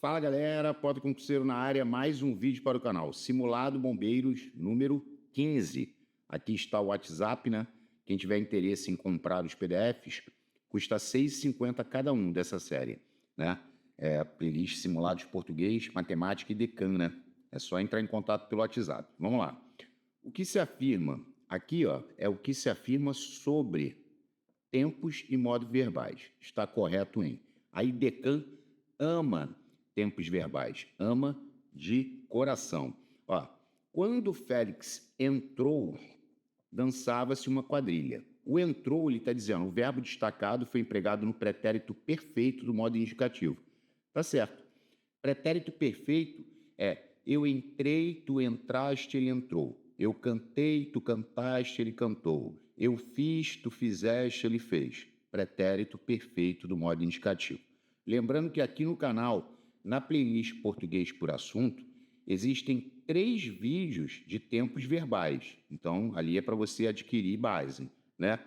Fala galera, Potter Concurseiro na área, mais um vídeo para o canal. Simulado Bombeiros número 15. Aqui está o WhatsApp, né? Quem tiver interesse em comprar os PDFs, custa R$ 6,50 cada um dessa série, né? Playlist Simulados Português, Matemática e Decana, né? É só entrar em contato pelo WhatsApp. Vamos lá. O que se afirma aqui, ó, é o que se afirma sobre tempos e modos verbais. Está correto em. Aí Decan ama tempos verbais, ama de coração. Ó, quando Félix entrou, dançava-se uma quadrilha. O entrou, ele está dizendo, o verbo destacado foi empregado no pretérito perfeito do modo indicativo. Tá certo. Pretérito perfeito é eu entrei, tu entraste, ele entrou. Eu cantei, tu cantaste, ele cantou. Eu fiz, tu fizeste, ele fez. Pretérito perfeito do modo indicativo. Lembrando que aqui no canal, na playlist Português por Assunto, existem 3 vídeos de tempos verbais. Então, ali é para você adquirir base, né?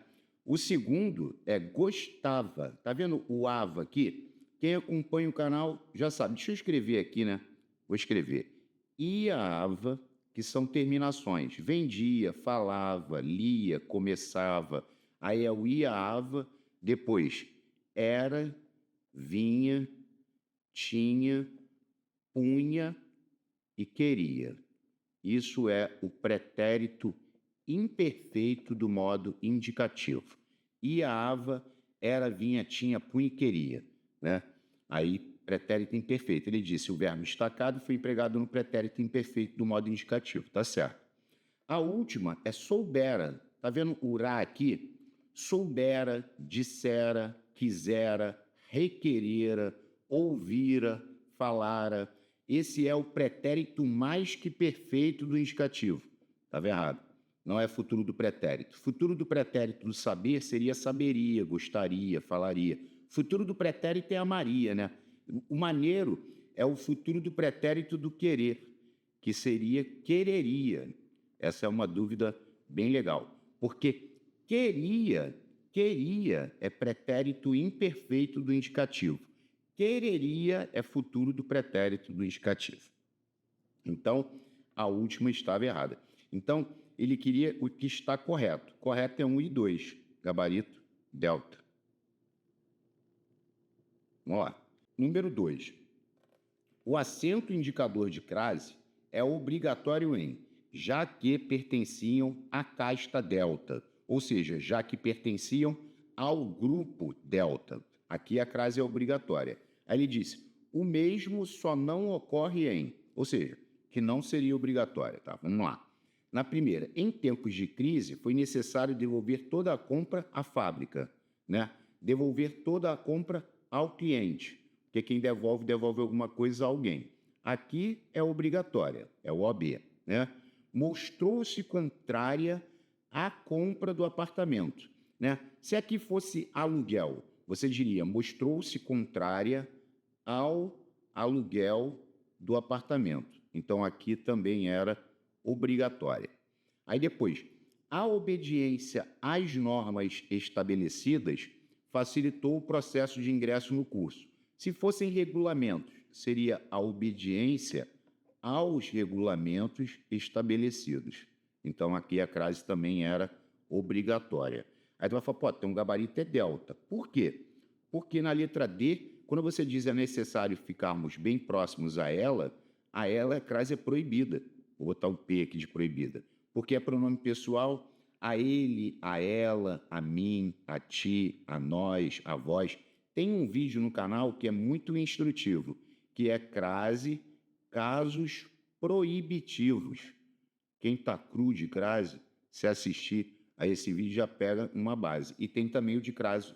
O segundo é gostava. Tá vendo o ava aqui? Quem acompanha o canal já sabe. Deixa eu escrever aqui, né? Vou escrever iava, que são terminações. Vendia, falava, lia, começava. Aí é o iava, depois era, vinha, tinha, punha e queria. Isso é o pretérito imperfeito do modo indicativo. Iava, era, vinha, tinha, punha e queria, né? Aí, pretérito imperfeito. Ele disse, o verbo destacado foi empregado no pretérito imperfeito do modo indicativo, tá certo? A última é soubera. Tá vendo o ra aqui? Soubera, dissera, quisera, requerera, ouvira, falara. Esse é o pretérito mais que perfeito do indicativo. Estava errado. Não é futuro do pretérito. Futuro do pretérito do saber seria saberia, gostaria, falaria. Futuro do pretérito é amaria, né? O maneiro é o futuro do pretérito do querer, que seria quereria. Essa é uma dúvida bem legal. Porque queria é pretérito imperfeito do indicativo. Quereria é futuro do pretérito do indicativo. Então, a última estava errada. Então, ele queria o que está correto. Correto é 1 e 2, gabarito, delta. Vamos lá. Número 2. O acento indicador de crase é obrigatório em, já que pertenciam à casta delta, ou seja, já que pertenciam ao grupo delta. Aqui a crase é obrigatória. Aí ele disse, o mesmo só não ocorre em, ou seja, que não seria obrigatória, tá? Vamos lá. Na primeira, em tempos de crise, foi necessário devolver toda a compra à fábrica, né? Devolver toda a compra ao cliente, porque quem devolve, devolve alguma coisa a alguém. Aqui é obrigatória, é o OB, né? Mostrou-se contrária à compra do apartamento, né? Se aqui fosse aluguel, você diria mostrou-se contrária ao aluguel do apartamento. Então, aqui também era obrigatória. Aí depois, a obediência às normas estabelecidas facilitou o processo de ingresso no curso. Se fossem regulamentos, seria a obediência aos regulamentos estabelecidos. Então, aqui a crase também era obrigatória. Aí tu vai falar, pô, tem um gabarito é delta. Por quê? Porque na letra D, quando você diz é necessário ficarmos bem próximos a ela crase é proibida. Vou botar o P aqui de proibida. Porque é pronome pessoal, a ele, a ela, a mim, a ti, a nós, a vós. Tem um vídeo no canal que é muito instrutivo, que é crase, casos proibitivos. Quem está cru de crase, se assistir a esse vídeo já pega uma base. E tem também o de crase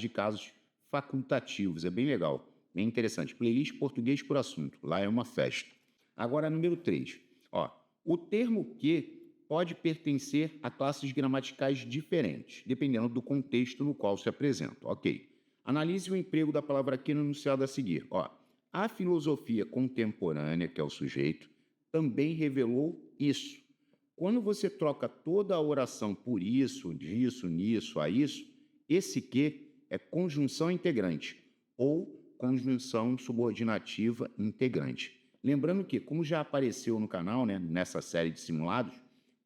de casos facultativos, é bem legal, bem interessante. Playlist Português por Assunto, lá é uma festa. Agora, número 3. Ó, o termo que pode pertencer a classes gramaticais diferentes, dependendo do contexto no qual se apresenta. Ok. Analise o emprego da palavra aqui no enunciado a seguir. Ó, a filosofia contemporânea, que é o sujeito, também revelou isso. Quando você troca toda a oração por isso, disso, nisso, a isso, esse que é conjunção integrante ou conjunção subordinativa integrante. Lembrando que, como já apareceu no canal, né, nessa série de simulados,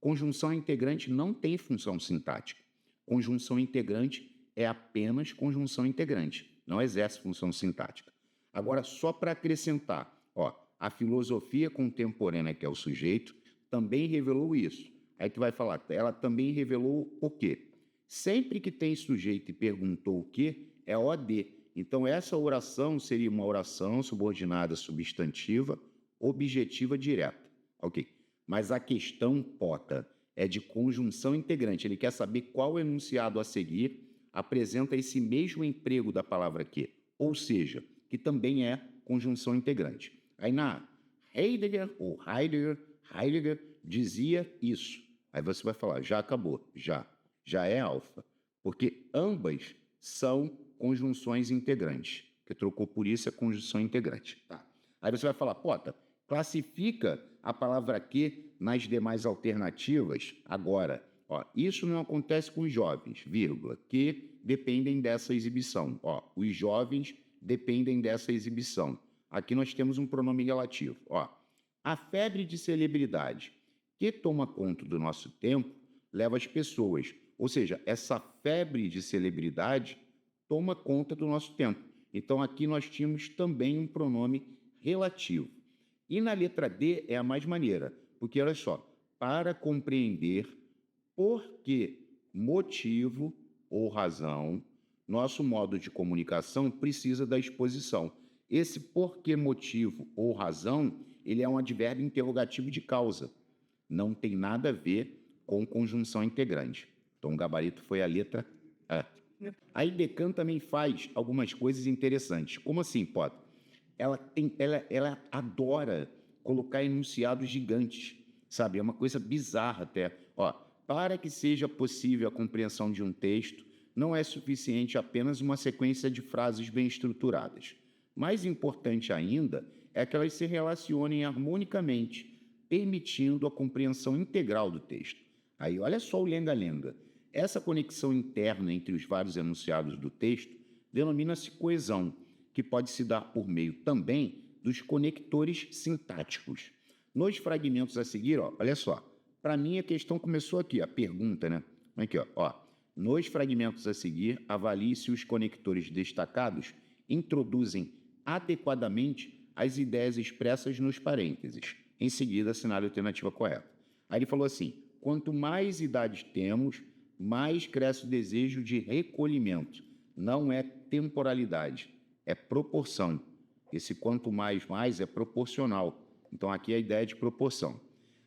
conjunção integrante não tem função sintática. Conjunção integrante é apenas conjunção integrante, não exerce função sintática. Agora, só para acrescentar, ó, a filosofia contemporânea, que é o sujeito, também revelou isso. Aí tu vai falar, ela também revelou o quê? Sempre que tem sujeito e perguntou o quê, é OD. Então, essa oração seria uma oração subordinada substantiva, objetiva direta. Ok. Mas a questão, Pota, é de conjunção integrante. Ele quer saber qual enunciado a seguir apresenta esse mesmo emprego da palavra que, ou seja, que também é conjunção integrante. Aí na Heidegger ou Heidegger dizia isso. Aí você vai falar, já acabou, já é alfa, porque ambas são conjunções integrantes, que trocou por isso é conjunção integrante. Tá. Aí você vai falar, Pota, classifica a palavra que nas demais alternativas agora. Ó, isso não acontece com os jovens, vírgula, que dependem dessa exibição. Ó, os jovens dependem dessa exibição. Aqui nós temos um pronome relativo. Ó, a febre de celebridade que toma conta do nosso tempo leva as pessoas. Ou seja, essa febre de celebridade toma conta do nosso tempo. Então, aqui nós tínhamos também um pronome relativo. E na letra D é a mais maneira, porque, olha só, para compreender por que motivo ou razão, nosso modo de comunicação precisa da exposição. Esse porquê motivo ou razão, ele é um advérbio interrogativo de causa. Não tem nada a ver com conjunção integrante. Então, o gabarito foi a letra A. Aí Decan também faz algumas coisas interessantes. Como assim, Potter? Ela adora colocar enunciados gigantes, sabe? É uma coisa bizarra até. Ó, para que seja possível a compreensão de um texto, não é suficiente apenas uma sequência de frases bem estruturadas. Mais importante ainda é que elas se relacionem harmonicamente, permitindo a compreensão integral do texto. Aí, olha só o lenga-lenga. Essa conexão interna entre os vários enunciados do texto denomina-se coesão, que pode se dar por meio também dos conectores sintáticos. Nos fragmentos a seguir, ó, olha só, para mim a questão começou aqui, a pergunta, né? Aqui, ó. Nos fragmentos a seguir, avalie se os conectores destacados introduzem adequadamente as ideias expressas nos parênteses. Em seguida, assinale a alternativa correta. Aí ele falou assim, quanto mais idades temos, mais cresce o desejo de recolhimento. Não é temporalidade, é proporção. Esse quanto mais é proporcional. Então, aqui é a ideia de proporção.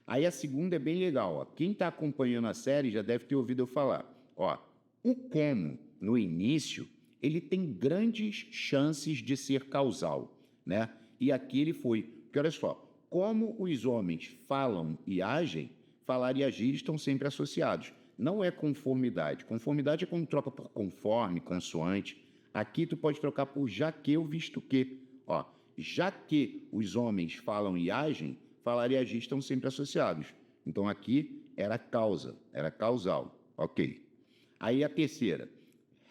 Aí a segunda é bem legal. Ó. Quem está acompanhando a série já deve ter ouvido eu falar. Ó, o como, no início, ele tem grandes chances de ser causal, né? E aqui ele foi. Porque olha só, como os homens falam e agem, falar e agir estão sempre associados. Não é conformidade. Conformidade é quando troca por conforme, consoante. Aqui tu pode trocar por já que ou visto que. Ó, já que os homens falam e agem, falar e agir estão sempre associados. Então aqui era causa, era causal. Ok. Aí a terceira.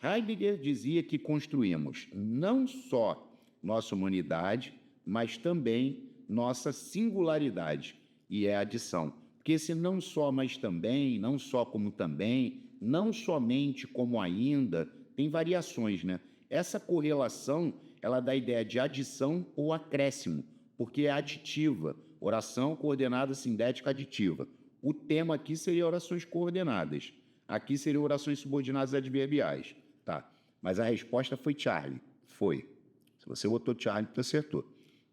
Heidegger dizia que construímos não só nossa humanidade, mas também nossa singularidade, e é a adição. Porque esse não só, mas também, não só como também, não somente como ainda, tem variações, né? Essa correlação, ela dá a ideia de adição ou acréscimo, porque é aditiva, oração coordenada sindética aditiva. O tema aqui seria orações coordenadas. Aqui seriam orações subordinadas adverbiais, tá? Mas a resposta foi Charlie, foi. Se você botou Charlie, tu acertou.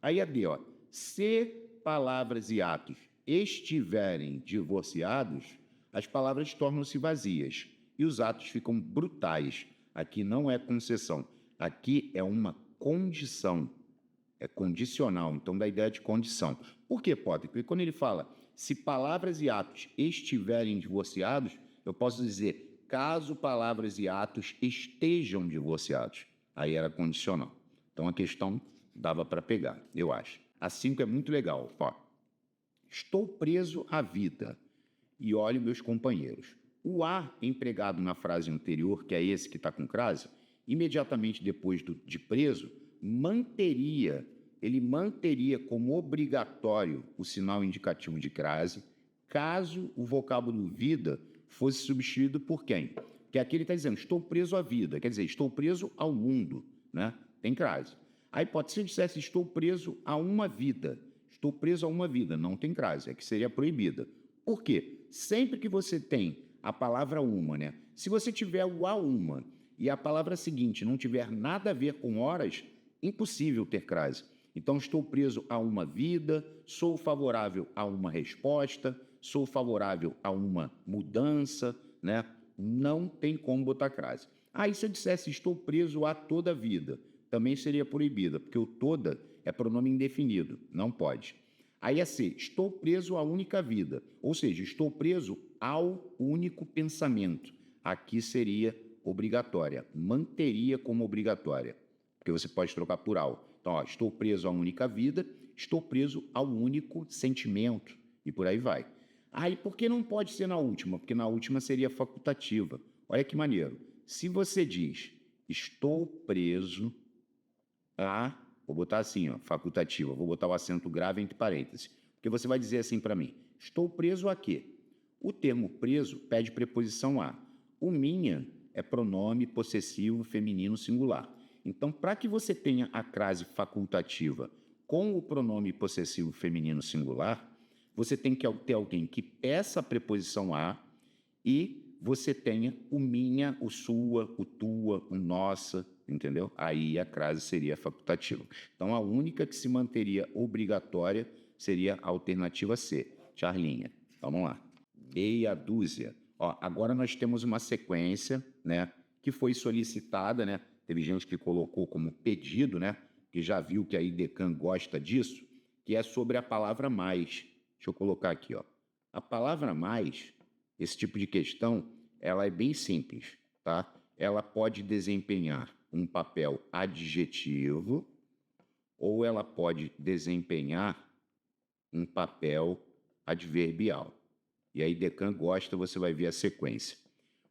Aí a D, ó. Se palavras e atos estiverem divorciados, as palavras tornam-se vazias e os atos ficam brutais. Aqui não é concessão, aqui é uma condição, é condicional, então dá a ideia de condição. Por que, Potter? Porque quando ele fala se palavras e atos estiverem divorciados, eu posso dizer caso palavras e atos estejam divorciados. Aí era condicional. Então a questão dava para pegar, eu acho. A 5 é muito legal, ó. Estou preso à vida e olho meus companheiros. O a empregado na frase anterior, que é esse que está com crase, imediatamente depois de preso, manteria, ele manteria como obrigatório o sinal indicativo de crase, caso o vocábulo vida fosse substituído por quem? Porque aqui ele está dizendo, estou preso à vida, quer dizer, estou preso ao mundo, né? Tem crase. Aí pode ser que dissesse, estou preso a uma vida. Estou preso a uma vida, não tem crase, é que seria proibida. Por quê? Sempre que você tem a palavra uma, né? Se você tiver o a uma e a palavra seguinte não tiver nada a ver com horas, impossível ter crase. Então, estou preso a uma vida, sou favorável a uma resposta, sou favorável a uma mudança, né? Não tem como botar crase. Aí, se eu dissesse estou preso a toda a vida, também seria proibida, porque o toda é pronome indefinido, não pode. Aí é C, estou preso à única vida, ou seja, estou preso ao único pensamento. Aqui seria obrigatória, manteria como obrigatória, porque você pode trocar por ao. Então, ó, estou preso à única vida, estou preso ao único sentimento, e por aí vai. Aí, por que não pode ser na última? Porque na última seria facultativa. Olha que maneiro. Se você diz, estou preso a, vou botar assim, ó, facultativa, vou botar o acento grave entre parênteses, porque você vai dizer assim para mim, estou preso a quê? O termo preso pede preposição a. O minha é pronome possessivo feminino singular. Então, para que você tenha a crase facultativa com o pronome possessivo feminino singular, você tem que ter alguém que peça a preposição a e você tenha o minha, o sua, o tua, o nossa, entendeu? Aí a crase seria facultativa. Então, a única que se manteria obrigatória seria a alternativa C, Charlinha. Vamos lá. Meia dúzia. Ó, agora nós temos uma sequência, né, que foi solicitada, né? Teve gente que colocou como pedido, né? Que já viu que a IDECAN gosta disso, que é sobre a palavra mais. Deixa eu colocar aqui, ó. A palavra mais, esse tipo de questão, ela é bem simples, tá? Ela pode desempenhar um papel adjetivo ou ela pode desempenhar um papel adverbial. E aí, Decan gosta, você vai ver a sequência.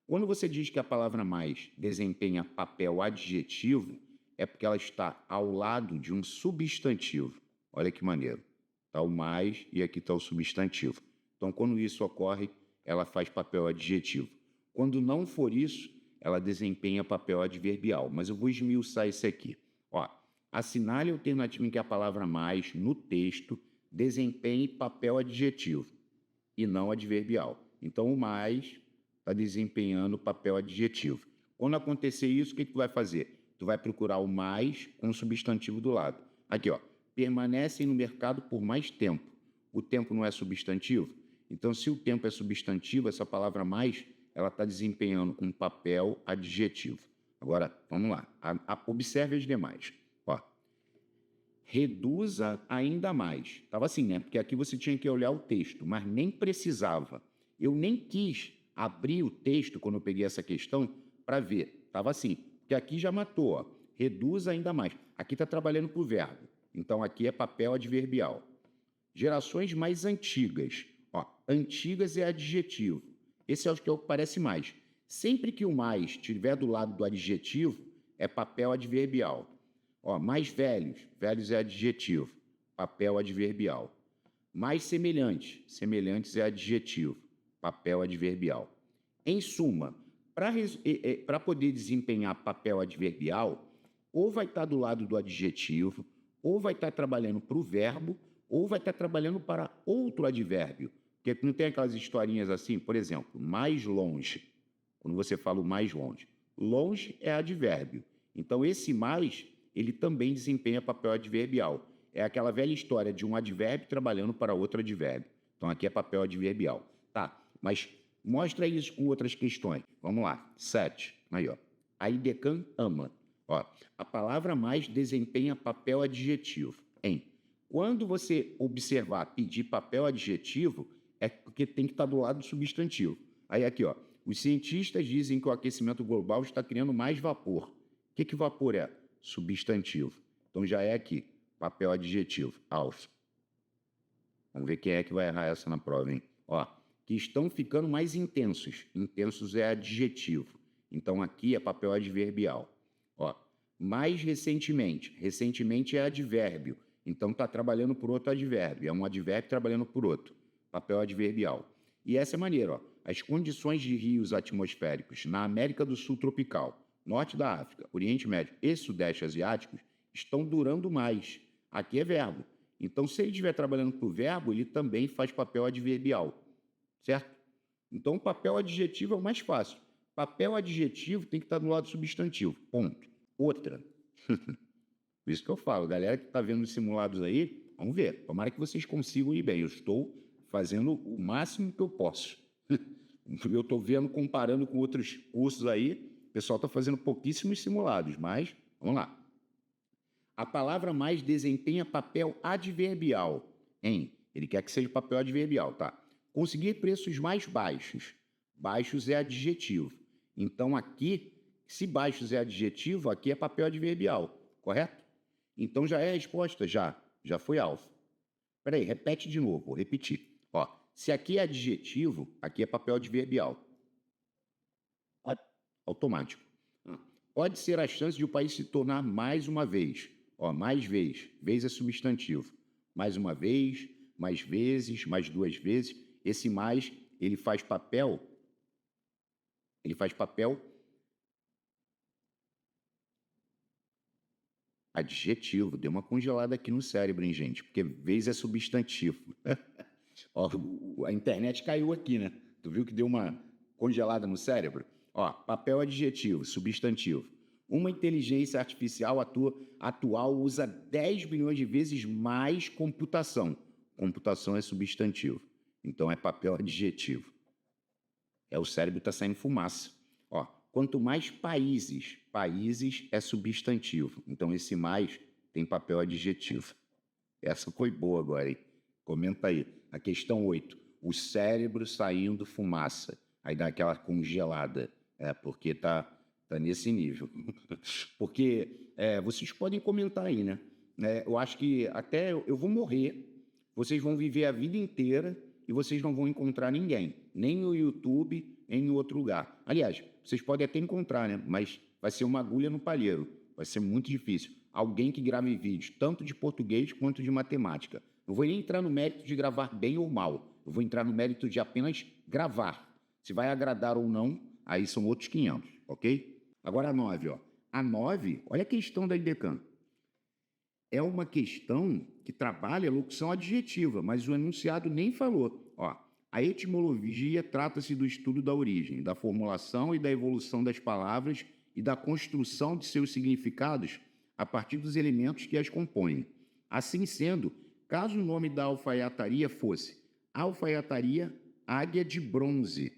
Quando você diz que a palavra mais desempenha papel adjetivo, é porque ela está ao lado de um substantivo. Olha que maneiro. Está o mais e aqui está o substantivo. Então, quando isso ocorre, ela faz papel adjetivo. Quando não for isso, ela desempenha papel adverbial. Mas eu vou esmiuçar isso aqui. Ó, assinale a alternativa em que a palavra mais, no texto, desempenhe papel adjetivo e não adverbial. Então, o mais está desempenhando papel adjetivo. Quando acontecer isso, o que tu vai fazer? Tu vai procurar o mais com o substantivo do lado. Aqui, ó, permanecem no mercado por mais tempo. O tempo não é substantivo? Então, se o tempo é substantivo, essa palavra mais, ela está desempenhando um papel adjetivo. Agora, vamos lá. Observe as demais. Ó, reduza ainda mais. Estava assim, né? Porque aqui você tinha que olhar o texto, mas nem precisava. Eu nem quis abrir o texto quando eu peguei essa questão para ver. Estava assim, porque aqui já matou, ó. Reduza ainda mais. Aqui está trabalhando para o verbo. Então, aqui é papel adverbial. Gerações mais antigas. Ó, antigas é adjetivo. Esse é o que parece mais. Sempre que o mais estiver do lado do adjetivo, é papel adverbial. Ó, mais velhos, velhos é adjetivo, papel adverbial. Mais semelhantes, semelhantes é adjetivo, papel adverbial. Em suma, para poder desempenhar papel adverbial, ou vai estar do lado do adjetivo, ou vai estar trabalhando para o verbo, ou vai estar trabalhando para outro advérbio. Porque não tem aquelas historinhas assim, por exemplo, mais longe. Quando você fala o mais longe. Longe é advérbio. Então, esse mais, ele também desempenha papel adverbial. É aquela velha história de um advérbio trabalhando para outro advérbio. Então, aqui é papel adverbial. Tá, mas mostra isso com outras questões. Vamos lá. 7. Aí, ó. A IDECAN ama. Ó, a palavra mais desempenha papel adjetivo. Em. Quando você observar pedir papel adjetivo, é porque tem que estar do lado do substantivo. Aí aqui, ó. Os cientistas dizem que o aquecimento global está criando mais vapor. O que vapor é? Substantivo. Então já é aqui. Papel adjetivo. Alfa. Vamos ver quem é que vai errar essa na prova, hein? Ó. Que estão ficando mais intensos. Intensos é adjetivo. Então aqui é papel adverbial. Ó. Mais recentemente. Recentemente é advérbio. Então está trabalhando por outro advérbio. É um advérbio trabalhando por outro. Papel adverbial. E essa é a maneira, ó. As condições de rios atmosféricos na América do Sul tropical, Norte da África, Oriente Médio e Sudeste Asiáticos estão durando mais. Aqui é verbo. Então, se ele estiver trabalhando por verbo, ele também faz papel adverbial. Certo? Então, o papel adjetivo é o mais fácil. Papel adjetivo tem que estar do lado do substantivo. Ponto. Outra. Por isso que eu falo, galera que está vendo os simulados aí, vamos ver. Tomara que vocês consigam ir bem. Eu estou fazendo o máximo que eu posso. Eu estou vendo, comparando com outros cursos aí, o pessoal está fazendo pouquíssimos simulados, mas vamos lá. A palavra mais desempenha papel adverbial, hein? Ele quer que seja papel adverbial, tá? Conseguir preços mais baixos. Baixos é adjetivo. Então, aqui, se baixos é adjetivo, aqui é papel adverbial, correto? Então, já é a resposta, já foi alfa. Espera aí, repete de novo, vou repetir. Ó, se aqui é adjetivo, aqui é papel adverbial. Automático. Pode ser a chance de o país se tornar mais uma vez. Ó, mais vez. Vez é substantivo. Mais uma vez, mais vezes, mais duas vezes. Esse mais, ele faz papel adjetivo. Deu uma congelada aqui no cérebro, hein, gente? Porque vez é substantivo. Ó, a internet caiu aqui, né? Tu viu que deu uma congelada no cérebro? Ó, papel adjetivo, substantivo. Uma inteligência artificial atual usa 10 bilhões de vezes mais computação. Computação é substantivo. Então é papel adjetivo. O cérebro está saindo fumaça. Ó, quanto mais países é substantivo. Então esse mais tem papel adjetivo. Essa foi boa agora, hein? Comenta aí. A questão 8. O cérebro saindo fumaça. Aí dá aquela congelada. Porque tá nesse nível. Porque vocês podem comentar aí, né? Eu acho que até eu vou morrer, vocês vão viver a vida inteira e vocês não vão encontrar ninguém. Nem no YouTube, nem em outro lugar. Aliás, vocês podem até encontrar, né? Mas vai ser uma agulha no palheiro. Vai ser muito difícil. Alguém que grave vídeos, tanto de português quanto de matemática. Não vou nem entrar no mérito de gravar bem ou mal. Eu vou entrar no mérito de apenas gravar. Se vai agradar ou não, aí são outros 500, ok? Agora a 9, ó. A 9, olha a questão da IDECAN. É uma questão que trabalha a locução adjetiva, mas o enunciado nem falou. Ó, a etimologia trata-se do estudo da origem, da formulação e da evolução das palavras e da construção de seus significados a partir dos elementos que as compõem. Assim sendo, caso o nome da alfaiataria fosse alfaiataria Águia de Bronze,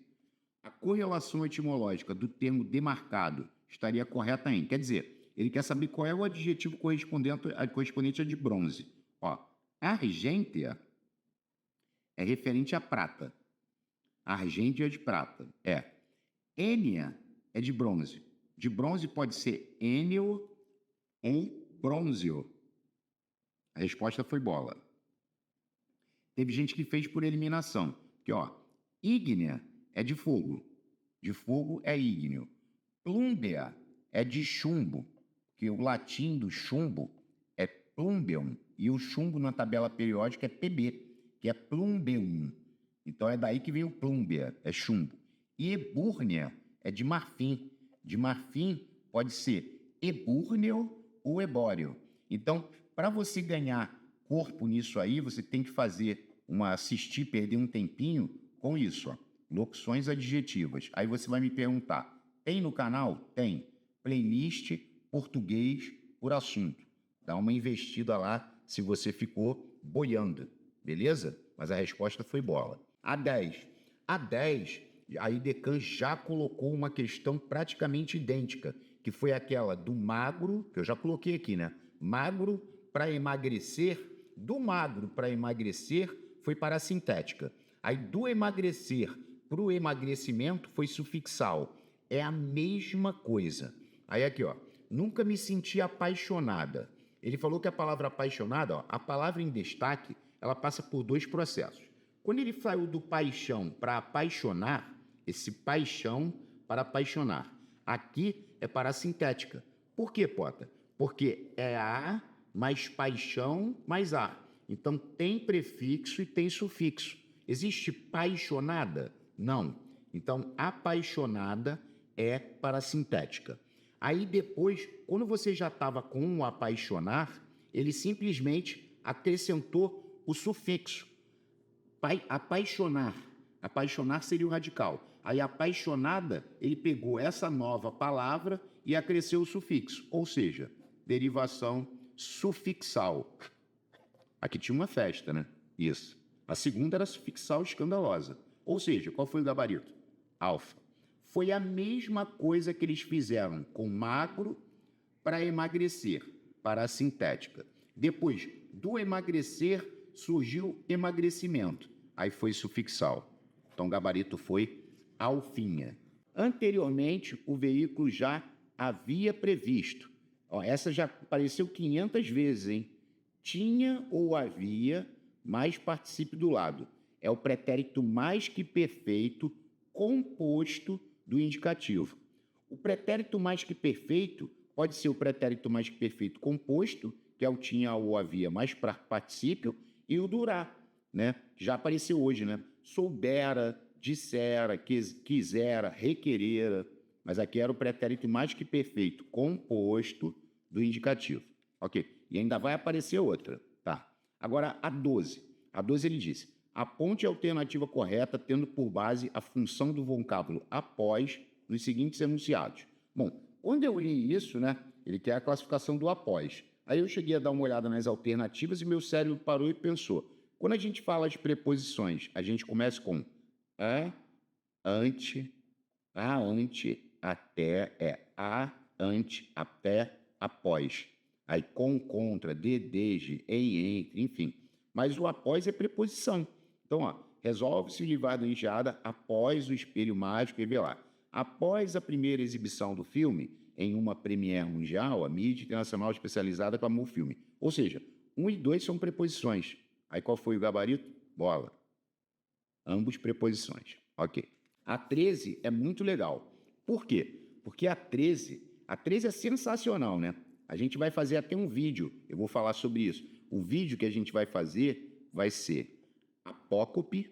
a correlação etimológica do termo demarcado estaria correta em. Quer dizer, ele quer saber qual é o adjetivo correspondente a de bronze. Ó, argêntea é referente à prata. Argêntea é de prata. Énia é de bronze. De bronze pode ser ênio ou brônzio. A resposta foi bola. Teve gente que fez por eliminação. Aqui, ó, ígnea é de fogo. De fogo é ígneo. Plúmbea é de chumbo, que o latim do chumbo é plumbeum, e o chumbo na tabela periódica é PB, que é plumbeum. Então é daí que vem o plúmbea, é chumbo. E ebúrnea é de marfim. De marfim pode ser ebúrneo ou ebóreo. Então, para você ganhar corpo nisso aí, você tem que assistir, perder um tempinho com isso, ó. Locuções adjetivas. Aí você vai me perguntar, tem no canal? Tem. Playlist português por assunto. Dá uma investida lá se você ficou boiando, beleza? Mas a resposta foi bola. A 10. A 10, a IDECAN já colocou uma questão praticamente idêntica, que foi aquela do magro, que eu já coloquei aqui, né? Magro para emagrecer, do magro para emagrecer foi para a sintética. Aí do emagrecer para o emagrecimento foi sufixal. É a mesma coisa. Aí aqui, ó, nunca me senti apaixonada. Ele falou que a palavra apaixonada, ó, a palavra em destaque, ela passa por 2 processos. Quando ele saiu do paixão para apaixonar, esse paixão para apaixonar, aqui é para a sintética. Por quê, Pota? Porque é a mais paixão mais a. Então tem prefixo e tem sufixo. Existe paixonada? Não. Então apaixonada é parassintética. Aí depois, quando você já estava com o apaixonar, ele simplesmente acrescentou o sufixo. Apaixonar. Apaixonar seria o radical. Aí apaixonada, ele pegou essa nova palavra e acresceu o sufixo, ou seja, derivação sufixal. Aqui tinha uma festa, né? Isso. A segunda era sufixal escandalosa. Ou seja, qual foi o gabarito? Alfa. Foi a mesma coisa que eles fizeram com magro para emagrecer, para a sintética. Depois do emagrecer, surgiu emagrecimento. Aí foi sufixal. Então, o gabarito foi alfinha. Anteriormente, o veículo já havia previsto. Ó, essa já apareceu 500 vezes, hein? Tinha ou havia, mais particípio do lado. É o pretérito mais que perfeito composto do indicativo. O pretérito mais que perfeito pode ser o pretérito mais que perfeito composto, que é o tinha ou havia mais particípio, e o durar, né? Já apareceu hoje, né? Soubera, dissera, quisera, requerera, mas aqui era o pretérito mais que perfeito composto do indicativo. Ok? E ainda vai aparecer outra, tá? Agora, a 12. A 12 ele disse: aponte a alternativa correta tendo por base a função do vocábulo após nos seguintes enunciados. Bom, quando eu li isso, né, ele quer a classificação do após. Aí eu cheguei a dar uma olhada nas alternativas e meu cérebro parou e pensou. Quando a gente fala de preposições, a gente começa com a, ante, até, ante, até, após. Aí com, contra, de, desde, em, entre, enfim. Mas o após é preposição. Então, ó, resolve-se livrar da engeada após o espelho mágico revelar. Após a primeira exibição do filme, em uma premiere mundial, a mídia internacional especializada aclamou o filme. Ou seja, 1 e 2 são preposições. Aí qual foi o gabarito? Bola. Ambos preposições. Ok. A 13 é muito legal. Por quê? Porque a 13 é sensacional, né? A gente vai fazer até um vídeo, eu vou falar sobre isso. O vídeo que a gente vai fazer vai ser apócope,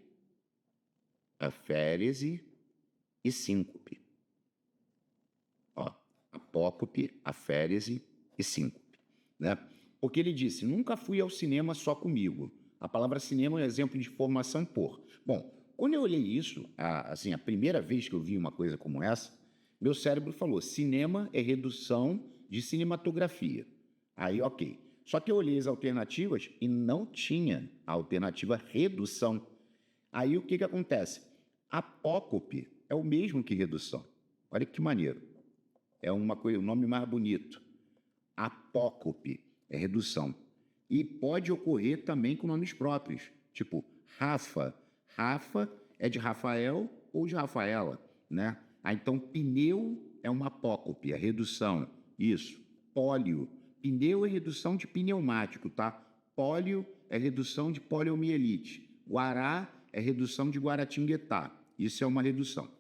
aférese e síncope. Ó, apócope, aférese e síncope, né? Porque ele disse, nunca fui ao cinema só comigo. A palavra cinema é um exemplo de formação por. Bom, quando eu olhei isso, a primeira vez que eu vi uma coisa como essa, meu cérebro falou, cinema é redução de cinematografia. Aí, ok. Só que eu olhei as alternativas e não tinha a alternativa redução. Aí o que acontece? Apócope é o mesmo que redução. Olha que maneiro. É uma coisa, um nome mais bonito. Apócope é redução. E pode ocorrer também com nomes próprios, tipo Rafa. Rafa é de Rafael ou de Rafaela, né? Então, pneu é uma apócope, é redução. Isso. Pólio. Pneu é redução de pneumático, tá? Pólio é redução de poliomielite. Guará é redução de Guaratinguetá. Isso é uma redução.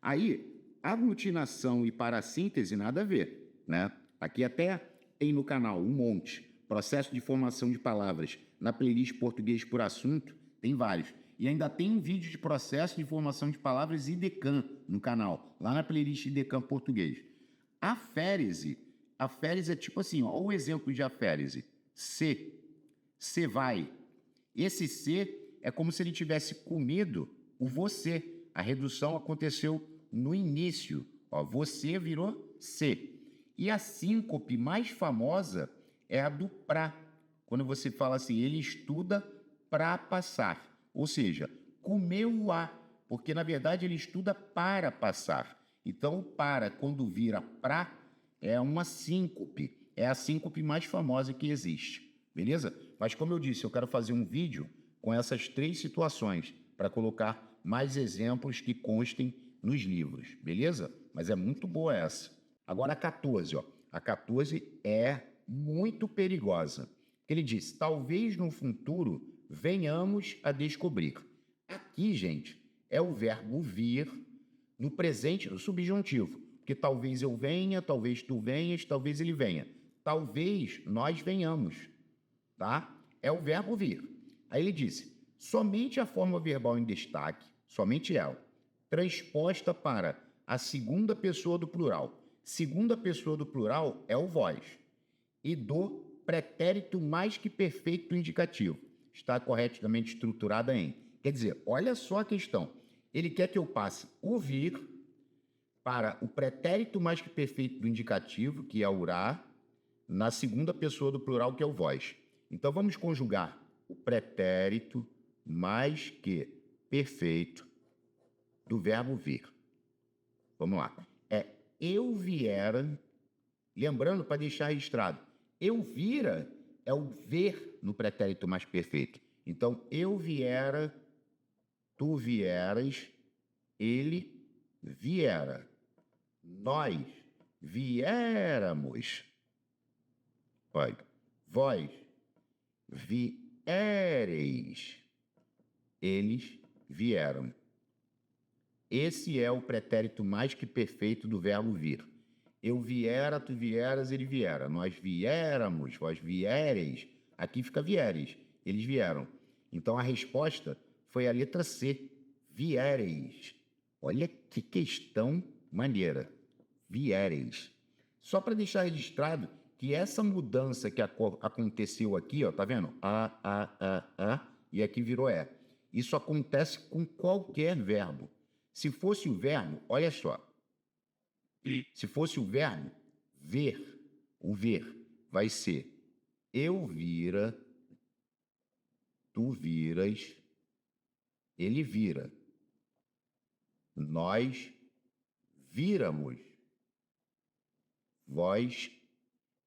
Aí, aglutinação e parassíntese, nada a ver, né? Aqui até tem no canal um monte. Processo de formação de palavras. Na playlist Português por Assunto, tem vários. E ainda tem um vídeo de processo de formação de palavras IDECAM no canal, lá na playlist IDECAM Português. Aférese é tipo assim, ó, o exemplo de aférese. Se vai. Esse se é como se ele tivesse comido o você. A redução aconteceu no início. Ó, você virou se. E a síncope mais famosa é a do pra. Quando você fala assim, ele estuda para passar. Ou seja, comeu o a, porque na verdade ele estuda para passar. Então, o para, quando vira pra, é uma síncope. É a síncope mais famosa que existe. Beleza? Mas como eu disse, eu quero fazer um vídeo com essas 3 situações para colocar mais exemplos que constem nos livros. Beleza? Mas é muito boa essa. Agora a 14, ó. A 14 é muito perigosa. Ele diz, talvez no futuro venhamos a descobrir. Aqui, gente, é o verbo vir no presente, no subjuntivo. Porque talvez eu venha, talvez tu venhas, talvez ele venha. talvez nós venhamos, tá? É o verbo vir. Aí ele disse, somente a forma verbal em destaque, somente ela, transposta para a segunda pessoa do plural. Segunda pessoa do plural é o vós. E do pretérito mais que perfeito do indicativo. Está corretamente estruturada em. Quer dizer, olha só a questão. Ele quer que eu passe o vir para o pretérito mais que perfeito do indicativo, que é o urá, na segunda pessoa do plural, que é o vós. Então, vamos conjugar o pretérito mais que perfeito do verbo vir. Vamos lá. É eu viera, lembrando para deixar registrado, eu vira é o ver no pretérito mais perfeito. Então, eu viera, tu vieras, ele viera, nós viéramos. Olha, vós viereis, eles vieram. Esse é o pretérito mais que perfeito do verbo vir. Eu viera, tu vieras, ele viera. Nós viéramos, vós viereis. Aqui fica viereis. Eles vieram. Então a resposta foi a letra C. Viereis. Olha que questão maneira. Viereis. Só para deixar registrado que essa mudança que aconteceu aqui, ó, tá vendo? E aqui virou E. Isso acontece com qualquer verbo. Se fosse o verbo, olha só. Se fosse o verbo ver, o ver vai ser eu vira, tu viras, ele vira. Nós viramos, vós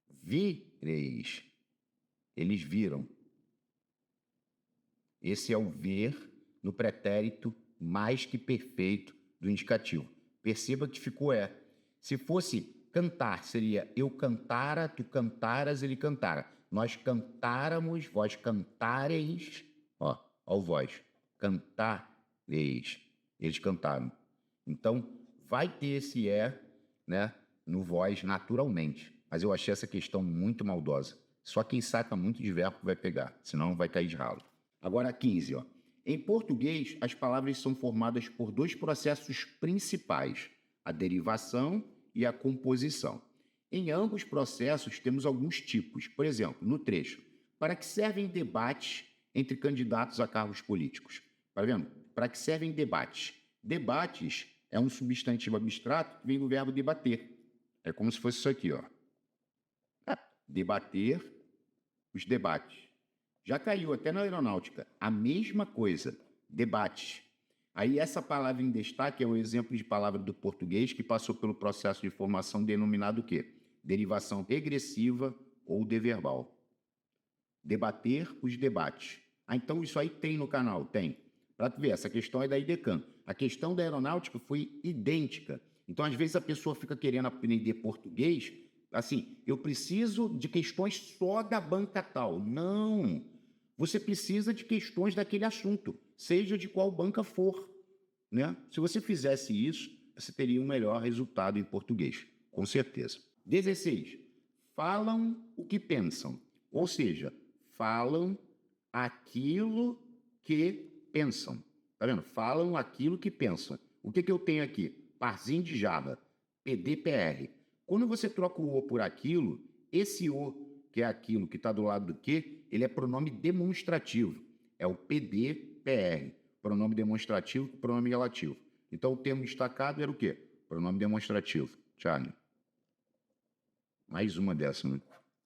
vireis, eles viram. Esse é o ver no pretérito mais que perfeito do indicativo. Perceba que ficou é. Se fosse cantar, seria eu cantara, tu cantaras, ele cantara. Nós cantáramos, vós cantareis, ó o vós, cantareis, eles cantaram. Então, vai ter esse né, no vós naturalmente. Mas eu achei essa questão muito maldosa. Só quem saca muito de verbo vai pegar, senão vai cair de ralo. Agora 15, ó. Em português, as palavras são formadas por dois processos principais, a derivação e a composição. Em ambos processos, temos alguns tipos. Por exemplo, no trecho, para que servem debates entre candidatos a cargos políticos? Tá vendo? Para que servem debates? Debates é um substantivo abstrato que vem do verbo debater. É como se fosse isso aqui, ó. Debater os debates. Já caiu até na aeronáutica. A mesma coisa, debate. Aí essa palavra em destaque é um exemplo de palavra do português que passou pelo processo de formação denominado o quê? Derivação regressiva ou deverbal. Debater os debates. Então isso aí tem no canal? Tem. Para tu ver, essa questão é da IDECAN. A questão da aeronáutica foi idêntica. Então, às vezes, a pessoa fica querendo aprender português, assim, eu preciso de questões só da banca tal. Não! Você precisa de questões daquele assunto, seja de qual banca for, né? Se você fizesse isso, você teria um melhor resultado em português, com certeza. 16. Falam o que pensam, ou seja, falam aquilo que pensam. Tá vendo? Falam aquilo que pensam. O que eu tenho aqui? Parzinho de Java, PDPR. Quando você troca o O por aquilo, esse O, que é aquilo que está do lado do que, ele é pronome demonstrativo. É o PDPR. Pronome demonstrativo, pronome relativo. Então, o termo destacado era o quê? Pronome demonstrativo. Charlie. Mais uma dessa, né?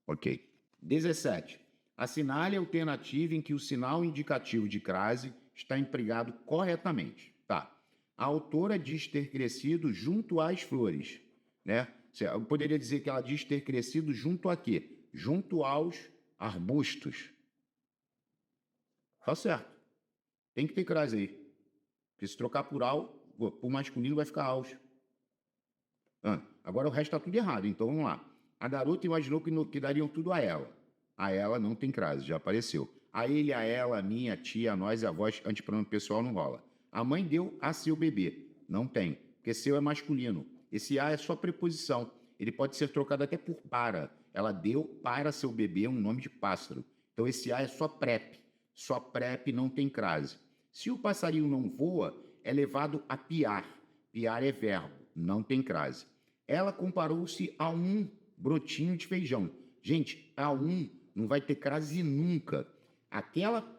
Ok. 17. Assinale a alternativa em que o sinal indicativo de crase está empregado corretamente. Tá. A autora diz ter crescido junto às flores, né? Eu poderia dizer que ela diz ter crescido junto a quê? Junto aos arbustos. Tá certo. Tem que ter crase aí. Porque se trocar por masculino vai ficar aos. Agora o resto está tudo errado, então vamos lá. A garota imaginou que dariam tudo a ela. A ela não tem crase, já apareceu. A ele, a ela, a mim, a tia, a nós, a voz, antipronome pessoal não rola. A mãe deu a seu bebê. Não tem, porque seu é masculino. Esse a é só preposição. Ele pode ser trocado até por para. ela deu para seu bebê um nome de pássaro. Então, esse A é só prep. Só prep, não tem crase. Se o passarinho não voa, é levado a piar. Piar é verbo, não tem crase. Ela comparou-se a um brotinho de feijão. Gente, a um não vai ter crase nunca.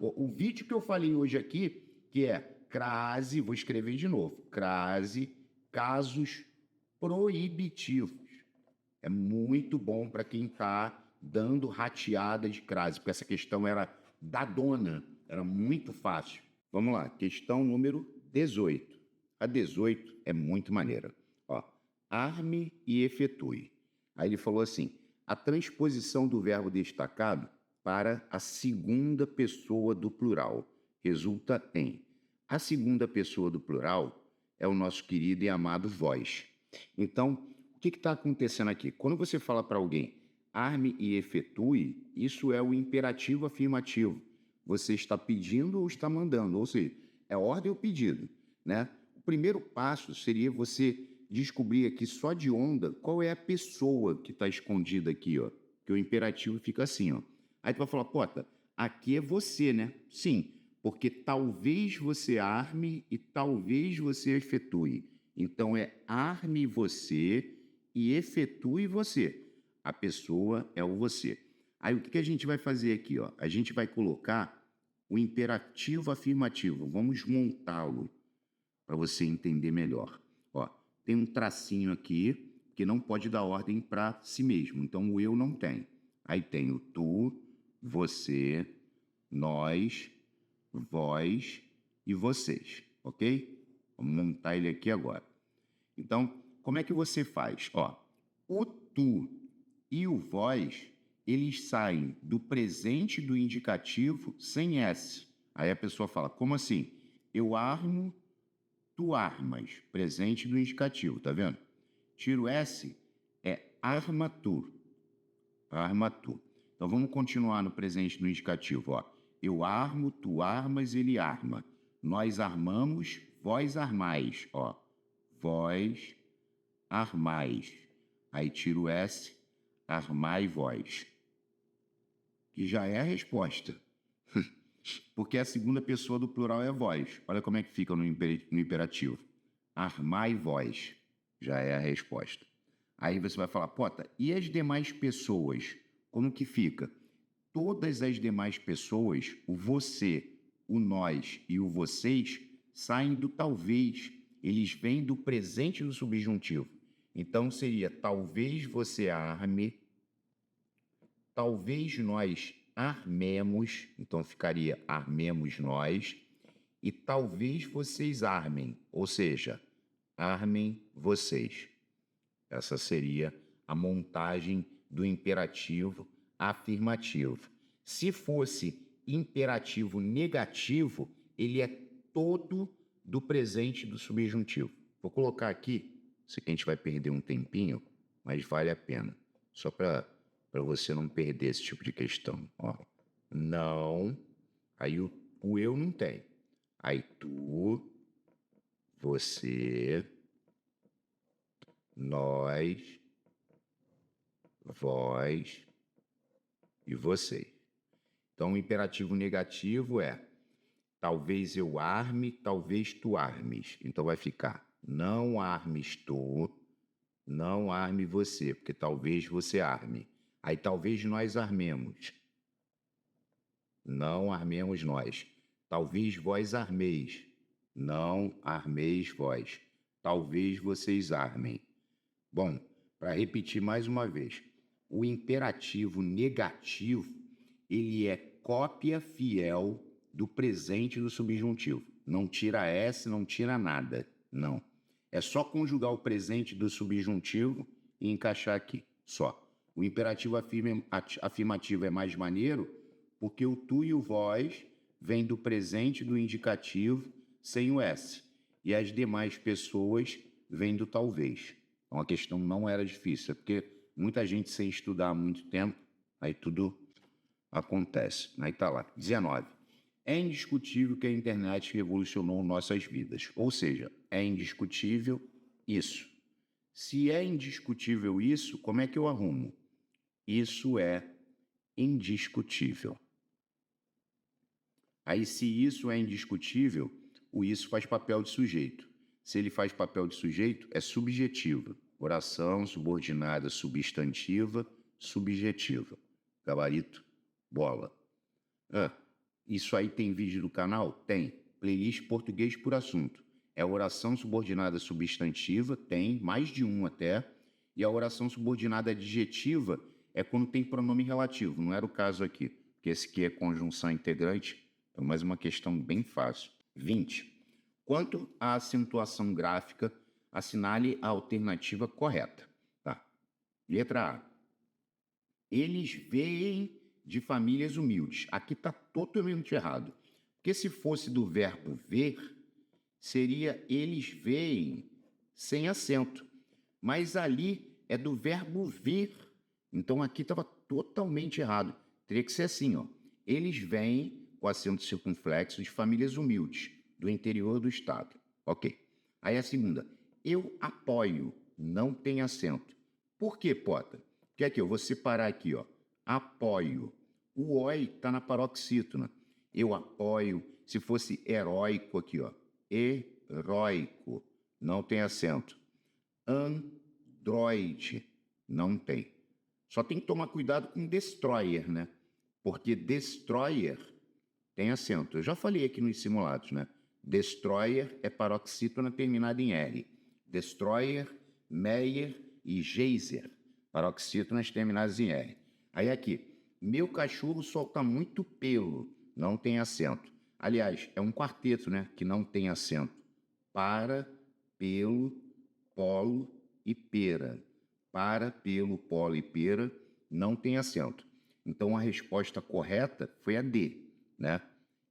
O vídeo que eu falei hoje aqui, que é crase, vou escrever de novo, crase, casos proibitivos. É muito bom para quem está dando rateada de crase, porque essa questão era dadona, era muito fácil. Vamos lá, questão número 18. A 18 é muito maneira. Ó, arme e efetue. Aí ele falou assim, a transposição do verbo destacado para a segunda pessoa do plural resulta em. A segunda pessoa do plural é o nosso querido e amado vós. Então, o que está acontecendo aqui? Quando você fala para alguém arme e efetue, isso é o imperativo afirmativo. Você está pedindo ou está mandando, ou seja, é ordem ou pedido, né? O primeiro passo seria você descobrir aqui só de onda qual é a pessoa que está escondida aqui, ó. Que o imperativo fica assim, ó. Aí tu vai falar, Pota, aqui é você, né? Sim, porque talvez você arme e talvez você efetue. Então é arme você e efetue você. A pessoa é o você. Aí o que a gente vai fazer aqui, ó? A gente vai colocar o imperativo afirmativo. Vamos montá-lo para você entender melhor. Ó, tem um tracinho aqui que não pode dar ordem para si mesmo. Então o eu não tem. Aí tem o tu, você, nós, vós e vocês, ok? Vamos montar ele aqui agora. Então, como é que você faz? Ó, o tu e o vós, eles saem do presente do indicativo sem S. Aí a pessoa fala, como assim? Eu armo, tu armas. Presente do indicativo, tá vendo? Tiro S, é arma tu. Arma tu. Então vamos continuar no presente do indicativo, ó. Eu armo, tu armas, ele arma. Nós armamos, vós armais, ó. Vós armais. Aí tiro S, armai vós. Que já é a resposta. Porque a segunda pessoa do plural é vós. Olha como é que fica no imperativo. Armai vós. Já é a resposta. Aí você vai falar, Pota, e as demais pessoas? Como que fica? Todas as demais pessoas, o você, o nós e o vocês, saem do talvez. Eles vêm do presente do subjuntivo. Então seria talvez você arme, talvez nós armemos, então ficaria armemos nós, e talvez vocês armem, ou seja, armem vocês. Essa seria a montagem do imperativo afirmativo. Se fosse imperativo negativo, ele é todo do presente do subjuntivo. Vou colocar aqui, sei que a gente vai perder um tempinho, mas vale a pena, só para você não perder esse tipo de questão. Ó, não, aí o eu não tem. Aí tu, você, nós, vós e vocês. Então, o imperativo negativo é talvez eu arme, talvez tu armes. Então, vai ficar não armes tu, não arme você, porque talvez você arme. Aí, talvez nós armemos. Não armemos nós. Talvez vós armeis. Não armeis vós. Talvez vocês armem. Bom, para repetir mais uma vez, o imperativo negativo, ele é cópia fiel do presente do subjuntivo. Não tira S, não tira nada, não. É só conjugar o presente do subjuntivo e encaixar aqui, só. O imperativo afirmativo é mais maneiro porque o tu e o vós vêm do presente do indicativo sem o S. E as demais pessoas vêm do talvez. Então, a questão não era difícil, é porque muita gente sem estudar há muito tempo, aí tudo acontece. Aí está lá, 19. É indiscutível que a internet revolucionou nossas vidas. Ou seja, é indiscutível isso. Se é indiscutível isso, como é que eu arrumo? Isso é indiscutível. Aí, se isso é indiscutível, o isso faz papel de sujeito. Se ele faz papel de sujeito, é subjetiva. Oração subordinada substantiva, subjetiva. Gabarito, bola. Isso aí tem vídeo do canal? Tem. Playlist português por assunto. É a oração subordinada substantiva, tem, mais de um até. E a oração subordinada adjetiva é quando tem pronome relativo. Não era o caso aqui, porque esse aqui é conjunção integrante. Então, mais uma questão bem fácil. 20. Quanto à acentuação gráfica, assinale a alternativa correta. Tá. Letra A. Eles veem de famílias humildes. Aqui está totalmente errado. Porque se fosse do verbo ver, seria eles veem sem acento. Mas ali é do verbo ver. Então aqui estava totalmente errado. Teria que ser assim, ó. Eles vêm com acento circunflexo de famílias humildes, do interior do estado. Ok. Aí a segunda. Eu apoio, não tem acento. Por que, Pota? Porque aqui, eu vou separar aqui, ó. Apoio. O oi está na paroxítona. Eu apoio. Se fosse heróico aqui, ó. Heróico. Não tem acento. Android. Não tem. Só tem que tomar cuidado com destroyer, né? Porque destroyer tem acento. Eu já falei aqui nos simulados, né? Destroyer é paroxítona terminada em R. Destroyer, Meyer e Geyser. Paroxítonas terminadas em R. Aí aqui, meu cachorro solta muito pelo, não tem acento. Aliás, é um quarteto, né, que não tem acento. Para, pelo, polo e pera. Para, pelo, polo e pera, não tem acento. Então a resposta correta foi a D, né?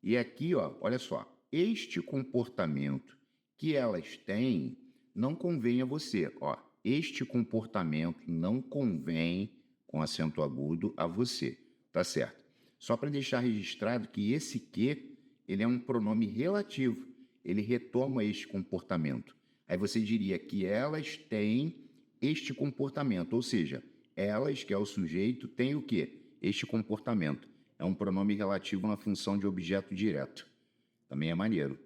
E aqui, ó, olha só, este comportamento que elas têm não convém a você, ó. Este comportamento não convém, com acento agudo, a você, tá certo? Só para deixar registrado que esse que, ele é um pronome relativo, ele retoma este comportamento. Aí você diria que elas têm este comportamento, ou seja, elas, que é o sujeito, têm o quê? Este comportamento. É um pronome relativo na função de objeto direto. Também é maneiro,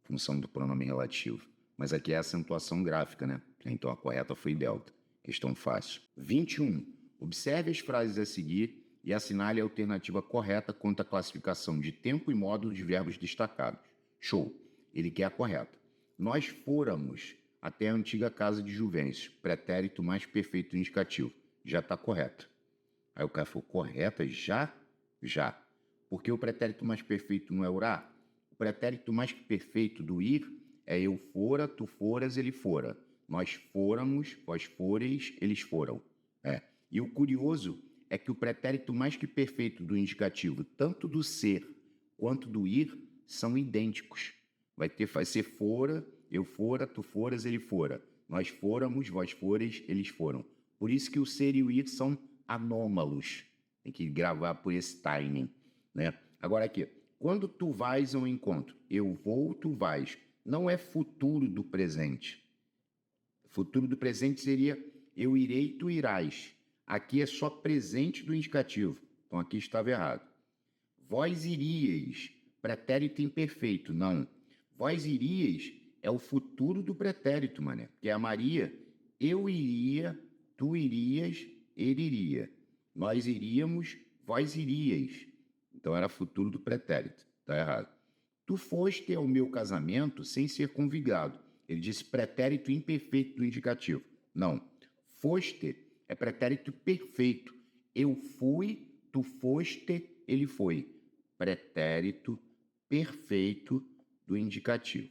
função do pronome relativo. Mas aqui é a acentuação gráfica, né? Então a correta foi delta. Questão fácil. 21. Observe as frases a seguir e assinale a alternativa correta quanto à classificação de tempo e módulo de verbos destacados. Show. Ele quer a correta. Nós fôramos até a antiga casa de Juvencio. Pretérito mais perfeito indicativo. Já está correto. Aí o cara falou, correta? Já? Já. Porque o pretérito mais perfeito não é urá? O pretérito mais perfeito do ir é eu fora, tu foras, ele fora. Nós fôramos, vós fôreis, eles foram. E o curioso é que o pretérito mais que perfeito do indicativo, tanto do ser quanto do ir, são idênticos. Vai ser fora, eu fora, tu foras, ele fora. Nós fôramos, vós fôreis, eles foram. Por isso que o ser e o ir são anômalos. Tem que gravar por esse timing, né? Agora aqui, quando tu vais ao encontro, eu vou, tu vais, não é futuro do presente. Futuro do presente seria eu irei, tu irás. Aqui é só presente do indicativo. Então aqui estava errado. Vós iríeis, pretérito imperfeito, não. Vós iríeis é o futuro do pretérito, mané. Que é a Maria, eu iria, tu irias, ele iria. Nós iríamos, vós iríeis. Então era futuro do pretérito. Está errado. Tu foste ao meu casamento sem ser convidado. Ele disse pretérito imperfeito do indicativo. Não. Foste é pretérito perfeito. Eu fui, tu foste, ele foi. Pretérito perfeito do indicativo.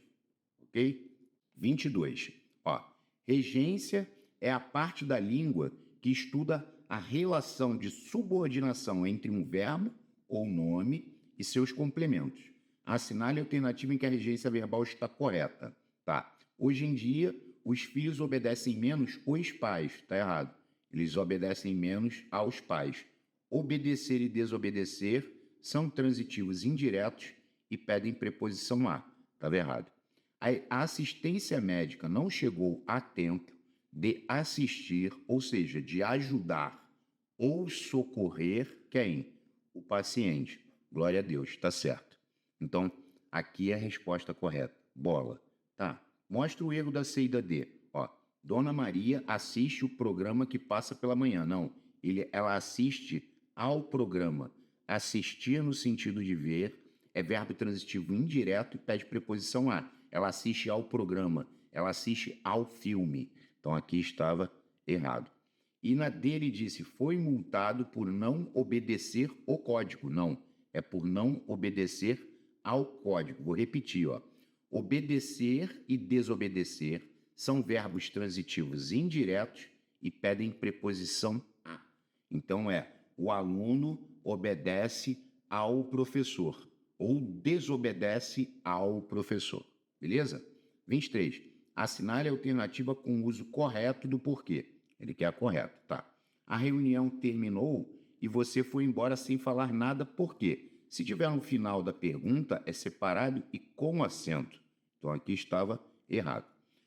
Ok? 22. Ó, regência é a parte da língua que estuda a relação de subordinação entre um verbo ou nome e seus complementos. Assinale a alternativa em que a regência verbal está correta. Tá. Hoje em dia, os filhos obedecem menos os pais. Está errado. Eles obedecem menos aos pais. Obedecer e desobedecer são transitivos indiretos e pedem preposição a. Estava errado. A assistência médica não chegou a tempo de assistir, ou seja, de ajudar ou socorrer quem? O paciente. Glória a Deus, tá certo. Então, aqui é a resposta correta. Bola. Tá. Mostra o erro da C e da D. Ó, Dona Maria assiste o programa que passa pela manhã. Não, ela assiste ao programa. Assistir no sentido de ver é verbo transitivo indireto e pede preposição a. Ela assiste ao programa. Ela assiste ao filme. Então, aqui estava errado. E na dele disse, foi multado por não obedecer o código. Não, é por não obedecer ao código. Vou repetir, ó. Obedecer e desobedecer são verbos transitivos indiretos e pedem preposição a. Então o aluno obedece ao professor ou desobedece ao professor. Beleza? 23. Assinale a alternativa com o uso correto do porquê. Ele quer a correta, tá? A reunião terminou e você foi embora sem falar nada, por quê? Se tiver no final da pergunta, é separado e com acento. Então, aqui estava errado.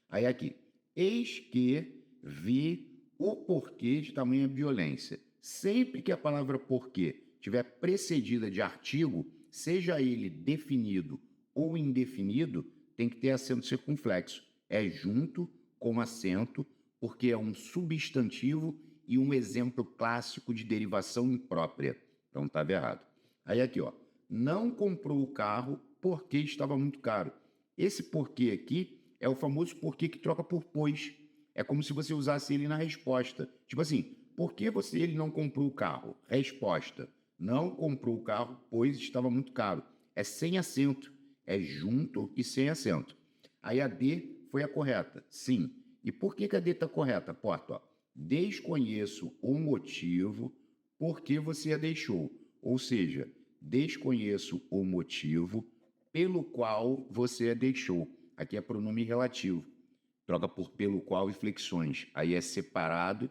Aí, aqui. Eis que vi o porquê de tamanha violência. Sempre que a palavra porquê tiver precedida de artigo, seja ele definido ou indefinido, tem que ter acento circunflexo. É junto com acento, porque é um substantivo e um exemplo clássico de derivação imprópria. Então, estava errado. Aí aqui, ó, não comprou o carro porque estava muito caro. Esse porquê aqui é o famoso porquê que troca por pois. É como se você usasse ele na resposta. Tipo assim, por que ele não comprou o carro? Resposta, não comprou o carro pois estava muito caro. É sem acento, é junto e sem acento. Aí a D foi a correta, sim. E por que a D está correta? Porta, ó. Desconheço o motivo por que você a deixou. Ou seja, desconheço o motivo pelo qual você a deixou. Aqui é pronome relativo. Troca por pelo qual e flexões. Aí é separado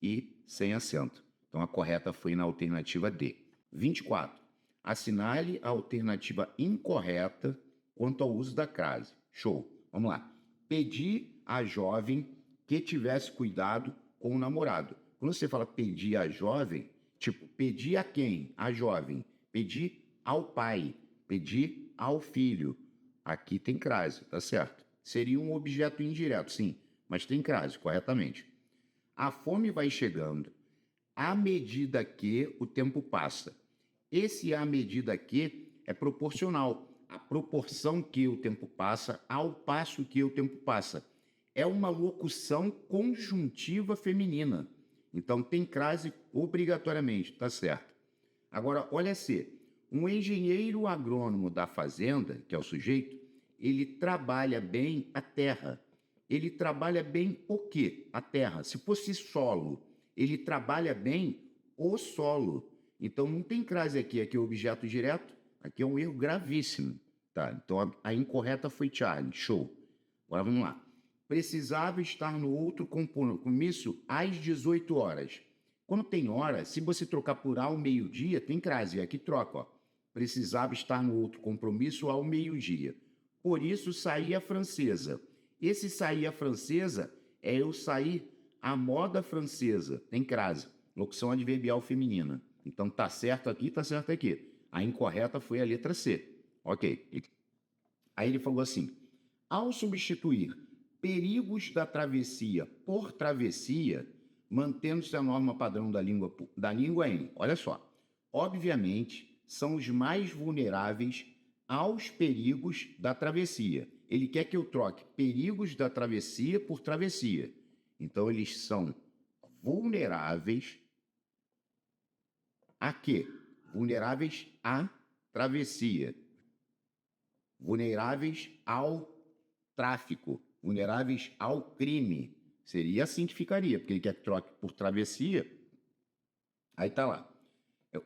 e sem acento. Então a correta foi na alternativa D. 24. Assinale a alternativa incorreta quanto ao uso da crase. Show. Vamos lá. Pedi à jovem que tivesse cuidado com o namorado. Quando você fala pedir à jovem, tipo, pedir a quem? A jovem. Pedir ao pai. Pedir ao filho. Aqui tem crase, tá certo? Seria um objeto indireto, sim, mas tem crase, corretamente. A fome vai chegando à medida que o tempo passa. Esse à medida que é proporcional. A proporção que o tempo passa ao passo que o tempo passa. É uma locução conjuntiva feminina. Então tem crase obrigatoriamente, tá certo? Agora, olha se um engenheiro agrônomo da fazenda, que é o sujeito, ele trabalha bem a terra. Ele trabalha bem o quê? A terra. Se fosse solo, ele trabalha bem o solo. Então não tem crase aqui, aqui é objeto direto, aqui é um erro gravíssimo. Tá? Então a incorreta foi Charlie, show. Agora vamos lá. Precisava estar no outro compromisso às 18 horas. Quando tem hora, se você trocar por ao meio-dia, tem crase, aqui troca, ó. Precisava estar no outro compromisso ao meio-dia. Por isso saí a francesa. Esse sair a francesa é eu sair à moda francesa. Tem crase. Locução adverbial feminina. Então tá certo aqui, tá certo aqui. A incorreta foi a letra C. Ok. Aí ele falou assim: ao substituir perigos da travessia por travessia, mantendo-se a norma padrão da língua em, olha só, obviamente, são os mais vulneráveis aos perigos da travessia. Ele quer que eu troque perigos da travessia por travessia. Então, eles são vulneráveis a quê? Vulneráveis à travessia. Vulneráveis ao tráfico. Vulneráveis ao crime. Seria assim que ficaria, porque ele quer que troque por travessia. Aí está lá.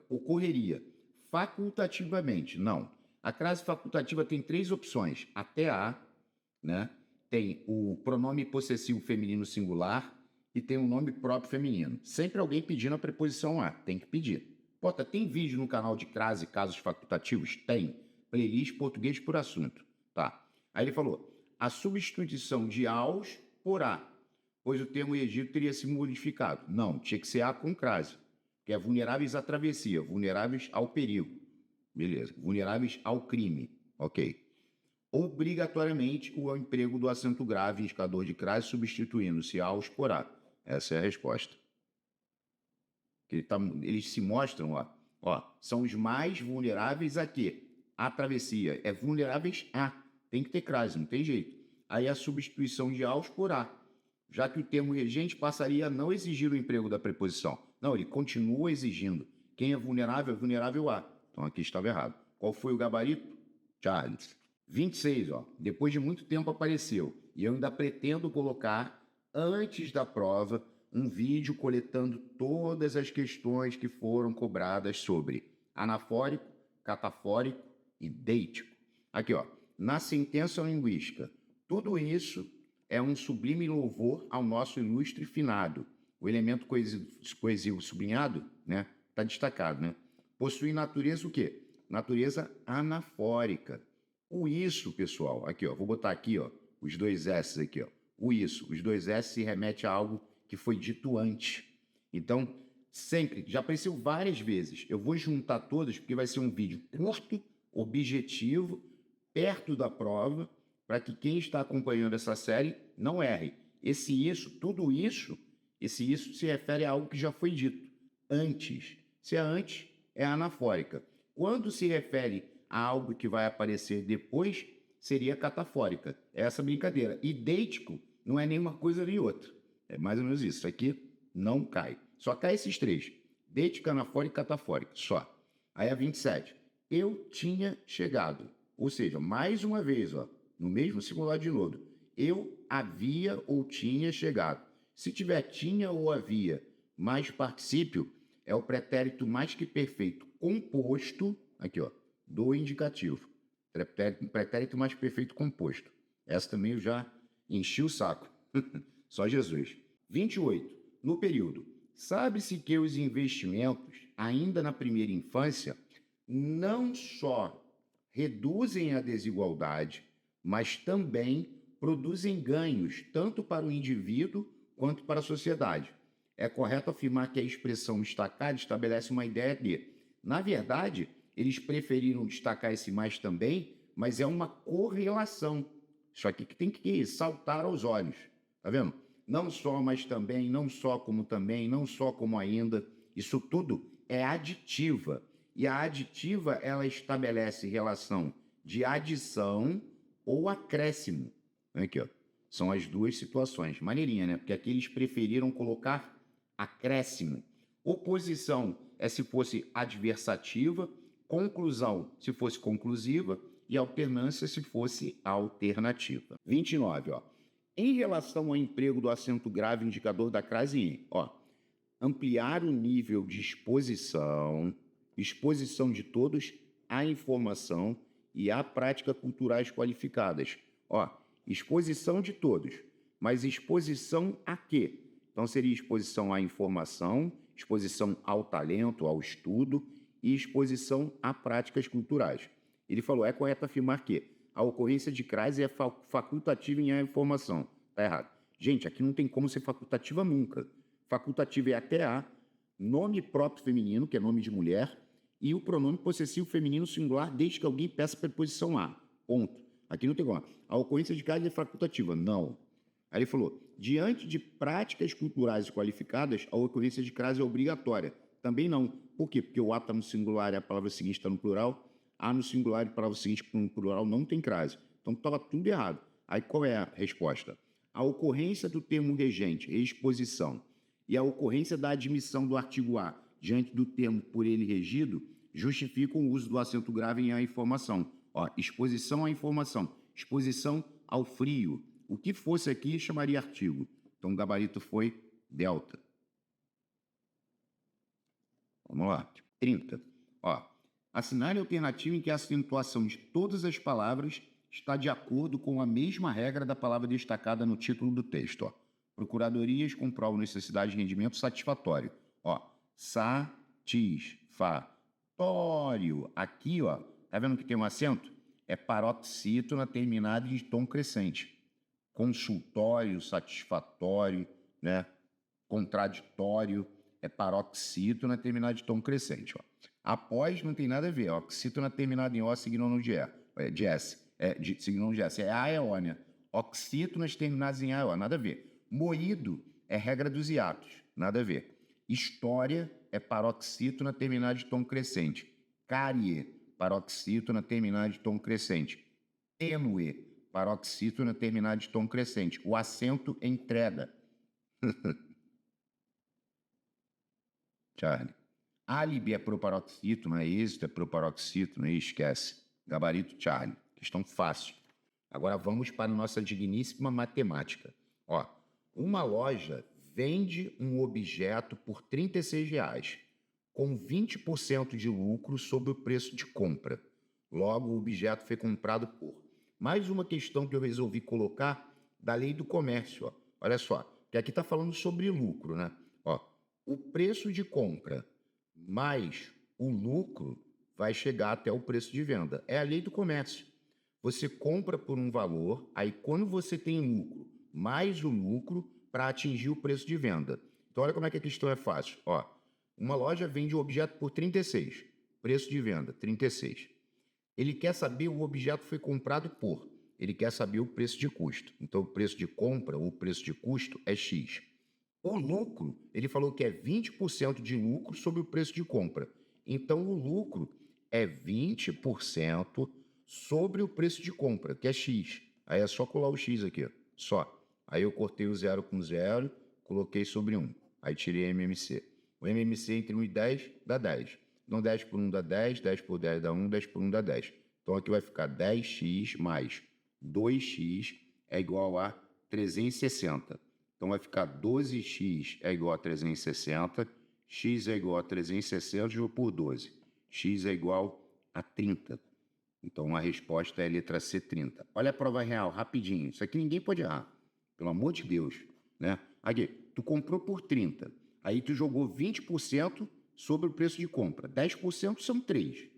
Ocorreria facultativamente. Não. A crase facultativa tem 3 opções. Até a, né? Tem o pronome possessivo feminino singular e tem um nome próprio feminino. Sempre alguém pedindo a preposição a. Tem que pedir. Pota, tem vídeo no canal de crase e casos facultativos? Tem. Playlist português por assunto. Tá. Aí ele falou, a substituição de aos por a, pois o termo Egito teria se modificado. Não, tinha que ser a com crase. que é vulneráveis à travessia, vulneráveis ao perigo. Beleza. Vulneráveis ao crime. Ok. Obrigatoriamente o emprego do acento grave, indicador de crase, substituindo-se aos por a. Essa é a resposta. Eles se mostram, são os mais vulneráveis a quê? A travessia. É vulneráveis a. Tem que ter crase, não tem jeito. Aí a substituição de aos por a. Já que o termo regente passaria a não exigir o emprego da preposição. Não, ele continua exigindo. Quem é vulnerável a. Então aqui estava errado. Qual foi o gabarito? Charles. 26, depois de muito tempo apareceu. E eu ainda pretendo colocar, antes da prova, um vídeo coletando todas as questões que foram cobradas sobre anafórico, catafórico e deítico. Aqui, na sentença linguística, tudo isso é um sublime louvor ao nosso ilustre finado. O elemento coesivo sublinhado, né, está destacado, né? Possui natureza o quê? Natureza anafórica. O isso, pessoal, aqui, vou botar aqui, os dois S aqui, o isso. Os dois S se remete a algo que foi dito antes. Então, sempre, já apareceu várias vezes. Eu vou juntar todas porque vai ser um vídeo curto, objetivo, perto da prova, para que quem está acompanhando essa série não erre. Esse isso, tudo isso, esse isso se refere a algo que já foi dito antes. Se é antes, é anafórica. Quando se refere a algo que vai aparecer depois, seria catafórica. É essa brincadeira. E deítico não é nenhuma coisa nem outra. É mais ou menos isso. Aqui não cai. Só cai esses três. Deítico, anafórico e catafórico. Só. Aí a 27. Eu tinha chegado. Ou seja, mais uma vez, no mesmo singular de novo. Eu havia ou tinha chegado. Se tiver tinha ou havia mais particípio, é o pretérito mais que perfeito composto, aqui, do indicativo. Pretérito mais perfeito composto. Essa também eu já enchi o saco. Só Jesus. 28. No período. Sabe-se que os investimentos, ainda na primeira infância, não só reduzem a desigualdade, mas também produzem ganhos, tanto para o indivíduo quanto para a sociedade. É correto afirmar que a expressão destacar estabelece uma ideia de, na verdade, eles preferiram destacar esse mais também, mas é uma correlação. Isso aqui que tem que saltar aos olhos. Tá vendo? Não só, mas também, não só como também, não só como ainda. Isso tudo é aditiva. E a aditiva, ela estabelece relação de adição ou acréscimo. Aqui, são as duas situações. Maneirinha, né? Porque aqui eles preferiram colocar acréscimo. Oposição é se fosse adversativa, conclusão se fosse conclusiva e alternância se fosse alternativa. 29, Em relação ao emprego do acento grave indicador da crase em, ampliar o nível de exposição de todos à informação e à prática culturais qualificadas. Exposição de todos, mas exposição a quê? Então, seria exposição à informação, exposição ao talento, ao estudo e exposição a práticas culturais. Ele falou, é correto afirmar que a ocorrência de crase é facultativa em a informação. Está errado. Gente, aqui não tem como ser facultativa nunca. Facultativa é até a, nome próprio feminino, que é nome de mulher, e o pronome possessivo feminino singular, desde que alguém peça preposição a. Ponto. Aqui não tem como. A ocorrência de crase é facultativa. Não. Aí ele falou, diante de práticas culturais qualificadas, a ocorrência de crase é obrigatória. Também não. Por quê? Porque o a está no singular e a palavra seguinte está no plural. A no singular e a palavra seguinte no plural não tem crase. Então estava tudo errado. Aí qual é a resposta? A ocorrência do termo regente, exposição, e a ocorrência da admissão do artigo A diante do termo por ele regido justificam o uso do acento grave em a informação. Exposição à informação, exposição ao frio. O que fosse aqui chamaria artigo. Então o gabarito foi delta. Vamos lá. 30. Assinale a alternativa em que a acentuação de todas as palavras está de acordo com a mesma regra da palavra destacada no título do texto. Procuradorias comprovam necessidade de rendimento satisfatório. Satisfatório. Aqui, tá vendo que tem um acento? É paroxítona terminada em tom crescente. Consultório, satisfatório, né? Contraditório. é paroxítono terminado de tom crescente. Ó. Após não tem nada a ver. Oxítona terminado em O, signo de E. De S. Signo de S. É A, é O, né? Oxítonas terminadas em A, é O. Nada a ver. Moído é regra dos hiatos. Nada a ver. História é paroxítona terminada de tom crescente. Cárie, paroxítona terminada de tom crescente. Tênue, paroxítona terminada de tom crescente. O acento entrega. Charlie. Álibi é proparoxítono, êxito é proparoxítono, esquece. Gabarito Charlie. Questão fácil. Agora vamos para a nossa digníssima matemática. Ó, uma loja vende um objeto por R$ 36,00, com 20% de lucro sobre o preço de compra. Logo, o objeto foi comprado por. Mais uma questão que eu resolvi colocar da lei do comércio. Ó. Olha só, que aqui está falando sobre lucro, né? Ó, o preço de compra mais o lucro vai chegar até o preço de venda. É a lei do comércio. Você compra por um valor, aí quando você tem lucro, mais o lucro para atingir o preço de venda. Então, olha como é que a questão é fácil. Ó, uma loja vende o objeto por 36, preço de venda, 36. Ele quer saber o objeto foi comprado por. Ele quer saber o preço de custo. Então, o preço de compra ou o preço de custo é X. O lucro, ele falou que é 20% de lucro sobre o preço de compra. Então, o lucro é 20% sobre o preço de compra, que é X. Aí é só colar o X aqui, ó. Só. Aí eu cortei o 0 com 0, coloquei sobre 1. Aí tirei MMC. O MMC entre 1 e 10 dá 10. Então, 10 por 1 dá 10, 10 por 10 dá 1, 10 por 1 dá 10. Então, aqui vai ficar 10x mais 2x é igual a 360. Então, vai ficar 12x é igual a 360, x é igual a 360 dividido por 12. X é igual a 30. Então, a resposta é a letra C, 30. Olha a prova real, rapidinho. Isso aqui ninguém pode errar. Pelo amor de Deus. Né? Aqui, tu comprou por 30. Aí tu jogou 20% sobre o preço de compra. 10% são 3.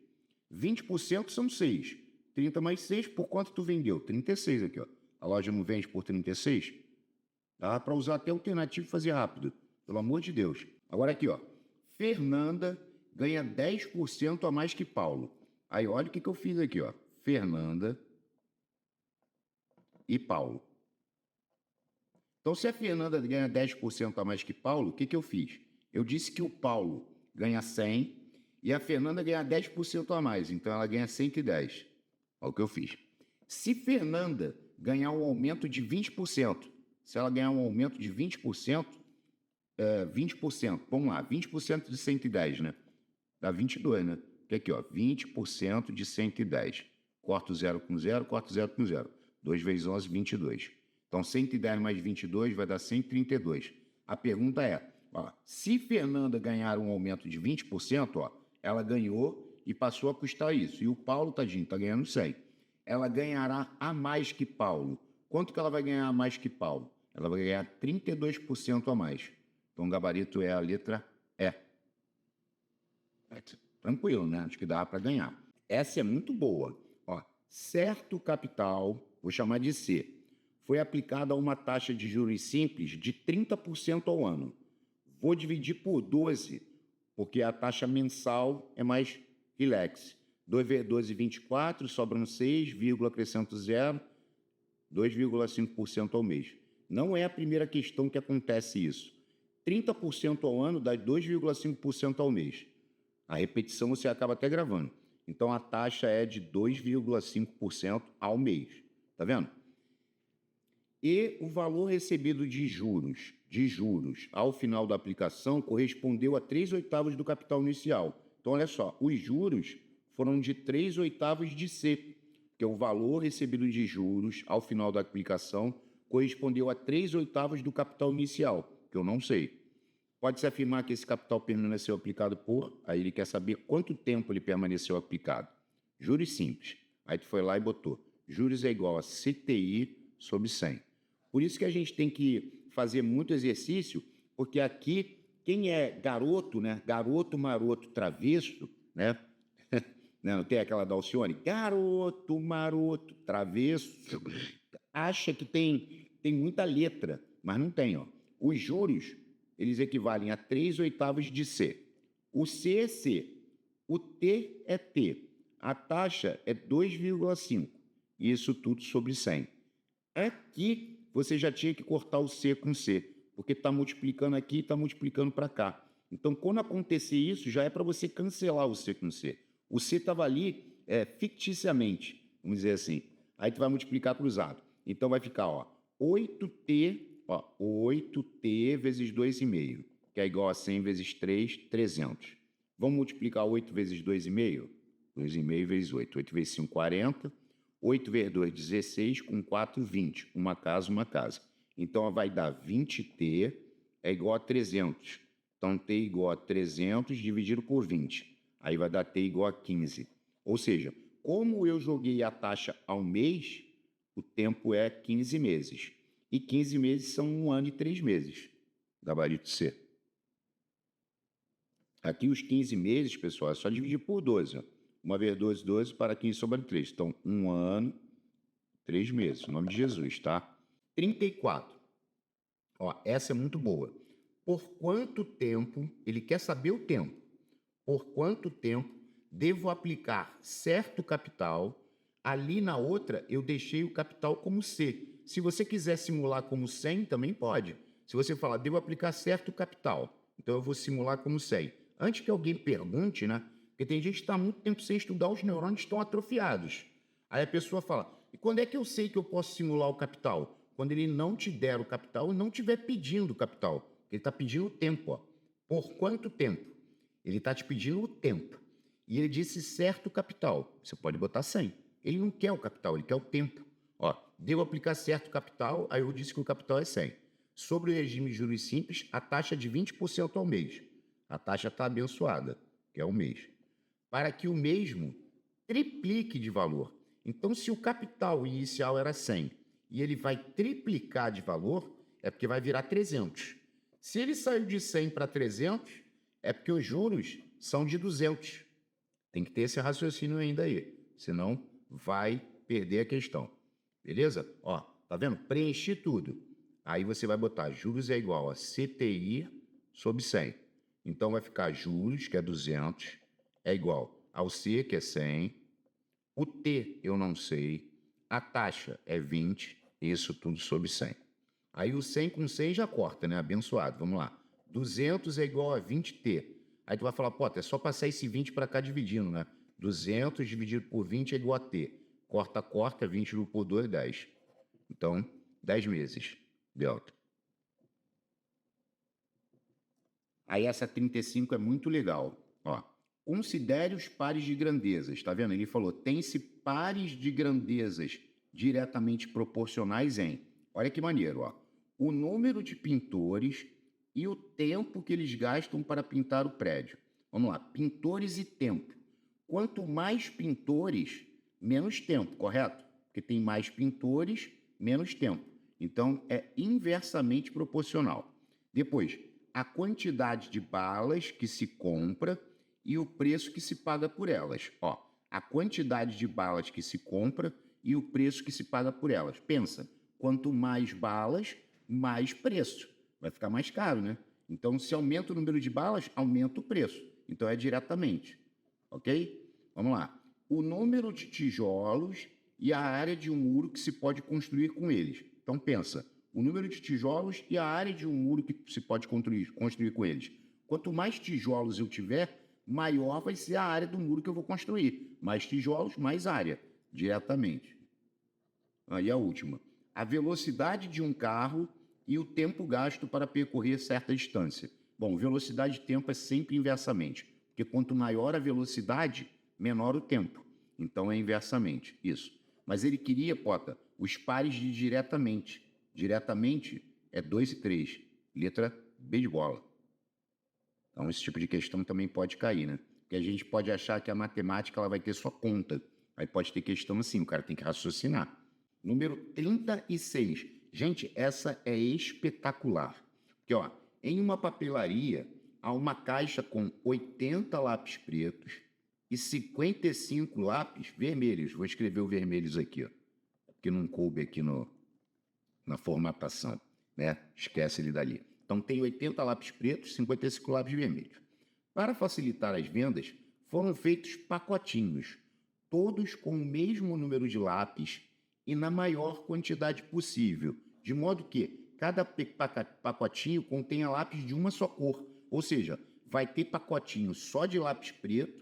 20% são 6. 30 mais 6, por quanto tu vendeu? 36 aqui, ó. A loja não vende por 36? Dá para usar até alternativo e fazer rápido. Pelo amor de Deus. Agora aqui, ó. Fernanda ganha 10% a mais que Paulo. Aí, olha o que eu fiz aqui, ó. Fernanda e Paulo. Então, se a Fernanda ganha 10% a mais que Paulo, o que eu fiz? Eu disse que o Paulo ganha 100 e a Fernanda ganha 10% a mais. Então, ela ganha 110. Olha o que eu fiz. Se Fernanda ganhar um aumento de 20%, se ela ganhar um aumento de 20%, 20%, vamos lá, 20% de 110, né? Dá 22, né? Porque aqui, ó, 20% de 110. Corto 0 com 0, corto 0 com 0. 2 vezes 11, 22. Então, 110 mais 22 vai dar 132. A pergunta é, ó, se Fernanda ganhar um aumento de 20%, ó, ela ganhou e passou a custar isso. E o Paulo, tadinho, está ganhando 100. Ela ganhará a mais que Paulo. Quanto que ela vai ganhar a mais que Paulo? Ela vai ganhar 32% a mais. Então, o gabarito é a letra E. Tranquilo, né? Acho que dá para ganhar. Essa é muito boa. Ó, certo capital, vou chamar de C, foi aplicada a uma taxa de juros simples de 30% ao ano. Vou dividir por 12, porque a taxa mensal é mais relax. 2 vezes 12, 24, sobram 6, vírgula, acrescento 0, 2,5% ao mês. Não é a primeira questão que acontece isso. 30% ao ano dá 2,5% ao mês. A repetição você acaba até gravando. Então, a taxa é de 2,5% ao mês. Tá vendo? E o valor recebido de juros, ao final da aplicação, correspondeu a 3/8 do capital inicial. Então, olha só, os juros foram de 3/8 de C, que é o valor recebido de juros ao final da aplicação correspondeu a 3/8 do capital inicial, que eu não sei. Pode-se afirmar que esse capital permaneceu aplicado por... Aí ele quer saber quanto tempo ele permaneceu aplicado. Juros simples. Aí tu foi lá e botou. Juros é igual a CTI sobre 100. Por isso que a gente tem que fazer muito exercício, porque aqui, quem é garoto, né? Garoto, maroto, travesso, né? Não tem aquela da Alcione? Garoto, maroto, travesso. Acha que tem muita letra, mas não tem, ó. Os juros eles equivalem a 3/8 de C. O C é C, o T é T, a taxa é 2,5. Isso tudo sobre 100. Aqui você já tinha que cortar o C com C, porque está multiplicando aqui e está multiplicando para cá. Então, quando acontecer isso, já é para você cancelar o C com C. O C estava ali ficticiamente, vamos dizer assim. Aí tu vai multiplicar cruzado. Então, vai ficar 8T vezes 2,5, que é igual a 100 vezes 3, 300. Vamos multiplicar 8 vezes 2,5? 2,5 vezes 8. 8 vezes 5, 40. 8 vezes 2, 16. Com 4, 20. Uma casa, uma casa. Então, vai dar 20T é igual a 300. Então, T igual a 300 dividido por 20. Aí vai dar T igual a 15. Ou seja, como eu joguei a taxa ao mês, o tempo é 15 meses. E 15 meses são 1 ano e 3 meses. Gabarito C. Aqui os 15 meses, pessoal, é só dividir por 12. 1 vezes 12, 12, para 15 sobra 3. Então, 1 ano, 3 meses. Em nome de Jesus, tá? 34. Essa é muito boa. Por quanto tempo, ele quer saber o tempo. Por quanto tempo devo aplicar certo capital? Ali na outra, eu deixei o capital como C. Se você quiser simular como 100, também pode. Se você falar, devo aplicar certo capital, então eu vou simular como 100. Antes que alguém pergunte, né? Porque tem gente que está muito tempo sem estudar, os neurônios estão atrofiados. Aí a pessoa fala, e quando é que eu sei que eu posso simular o capital? Quando ele não te der o capital e não estiver pedindo o capital. Ele está pedindo o tempo. Por quanto tempo? Ele está te pedindo o tempo. E ele disse certo capital. Você pode botar 100. Ele não quer o capital, ele quer o tempo. Devo aplicar certo capital, aí eu disse que o capital é 100. Sobre o regime de juros simples, a taxa é de 20% ao mês. A taxa está abençoada, que é o mês. Para que o mesmo triplique de valor. Então, se o capital inicial era 100 e ele vai triplicar de valor, é porque vai virar 300. Se ele saiu de 100 para 300, é porque os juros são de 200. Tem que ter esse raciocínio ainda aí, senão vai perder a questão. Beleza? Tá vendo? Preenchi tudo. Aí você vai botar juros é igual a CTI sobre 100. Então vai ficar juros, que é 200, é igual ao C, que é 100. O T eu não sei. A taxa é 20, isso tudo sobre 100. Aí o 100 com 100 já corta, né? Abençoado. Vamos lá. 200 é igual a 20T. Aí tu vai falar, é só passar esse 20 para cá dividindo, né? 200 dividido por 20 é igual a T. Corta, corta, 20 dividido por 2, 10. Então, 10 meses, delta. Aí essa 35 é muito legal. Considere os pares de grandezas. Tá vendo? Ele falou, tem-se pares de grandezas diretamente proporcionais em... Olha que maneiro, o número de pintores e o tempo que eles gastam para pintar o prédio. Vamos lá, pintores e tempo. Quanto mais pintores, menos tempo, correto? Porque tem mais pintores, menos tempo. Então, é inversamente proporcional. Depois, a quantidade de balas que se compra e o preço que se paga por elas. A quantidade de balas que se compra e o preço que se paga por elas. Pensa, quanto mais balas, mais preço. Vai ficar mais caro, né? Então, se aumenta o número de balas, aumenta o preço. Então, é diretamente. Ok? Vamos lá. O número de tijolos e a área de um muro que se pode construir com eles. Então, pensa, o número de tijolos e a área de um muro que se pode construir com eles. Quanto mais tijolos eu tiver, maior vai ser a área do muro que eu vou construir. Mais tijolos, mais área, diretamente. E a última. A velocidade de um carro e o tempo gasto para percorrer certa distância. Bom, velocidade e tempo é sempre inversamente, porque quanto maior a velocidade, menor o tempo. Então é inversamente, isso. Mas ele queria, Pota, os pares de diretamente. Diretamente é 2 e 3, letra B de bola. Então esse tipo de questão também pode cair, né? Porque a gente pode achar que a matemática ela vai ter sua conta. Aí pode ter questão assim, o cara tem que raciocinar. Número 36. Gente, essa é espetacular. Porque, em uma papelaria, há uma caixa com 80 lápis pretos e 55 lápis vermelhos. Vou escrever o vermelhos aqui, porque não coube aqui na formatação, né? Esquece ele dali. Então, Então, tem 80 lápis pretos, 55 lápis vermelhos. Para facilitar as vendas, foram feitos pacotinhos, todos com o mesmo número de lápis e na maior quantidade possível, de modo que cada pacotinho contenha lápis de uma só cor, ou seja, vai ter pacotinho só de lápis preto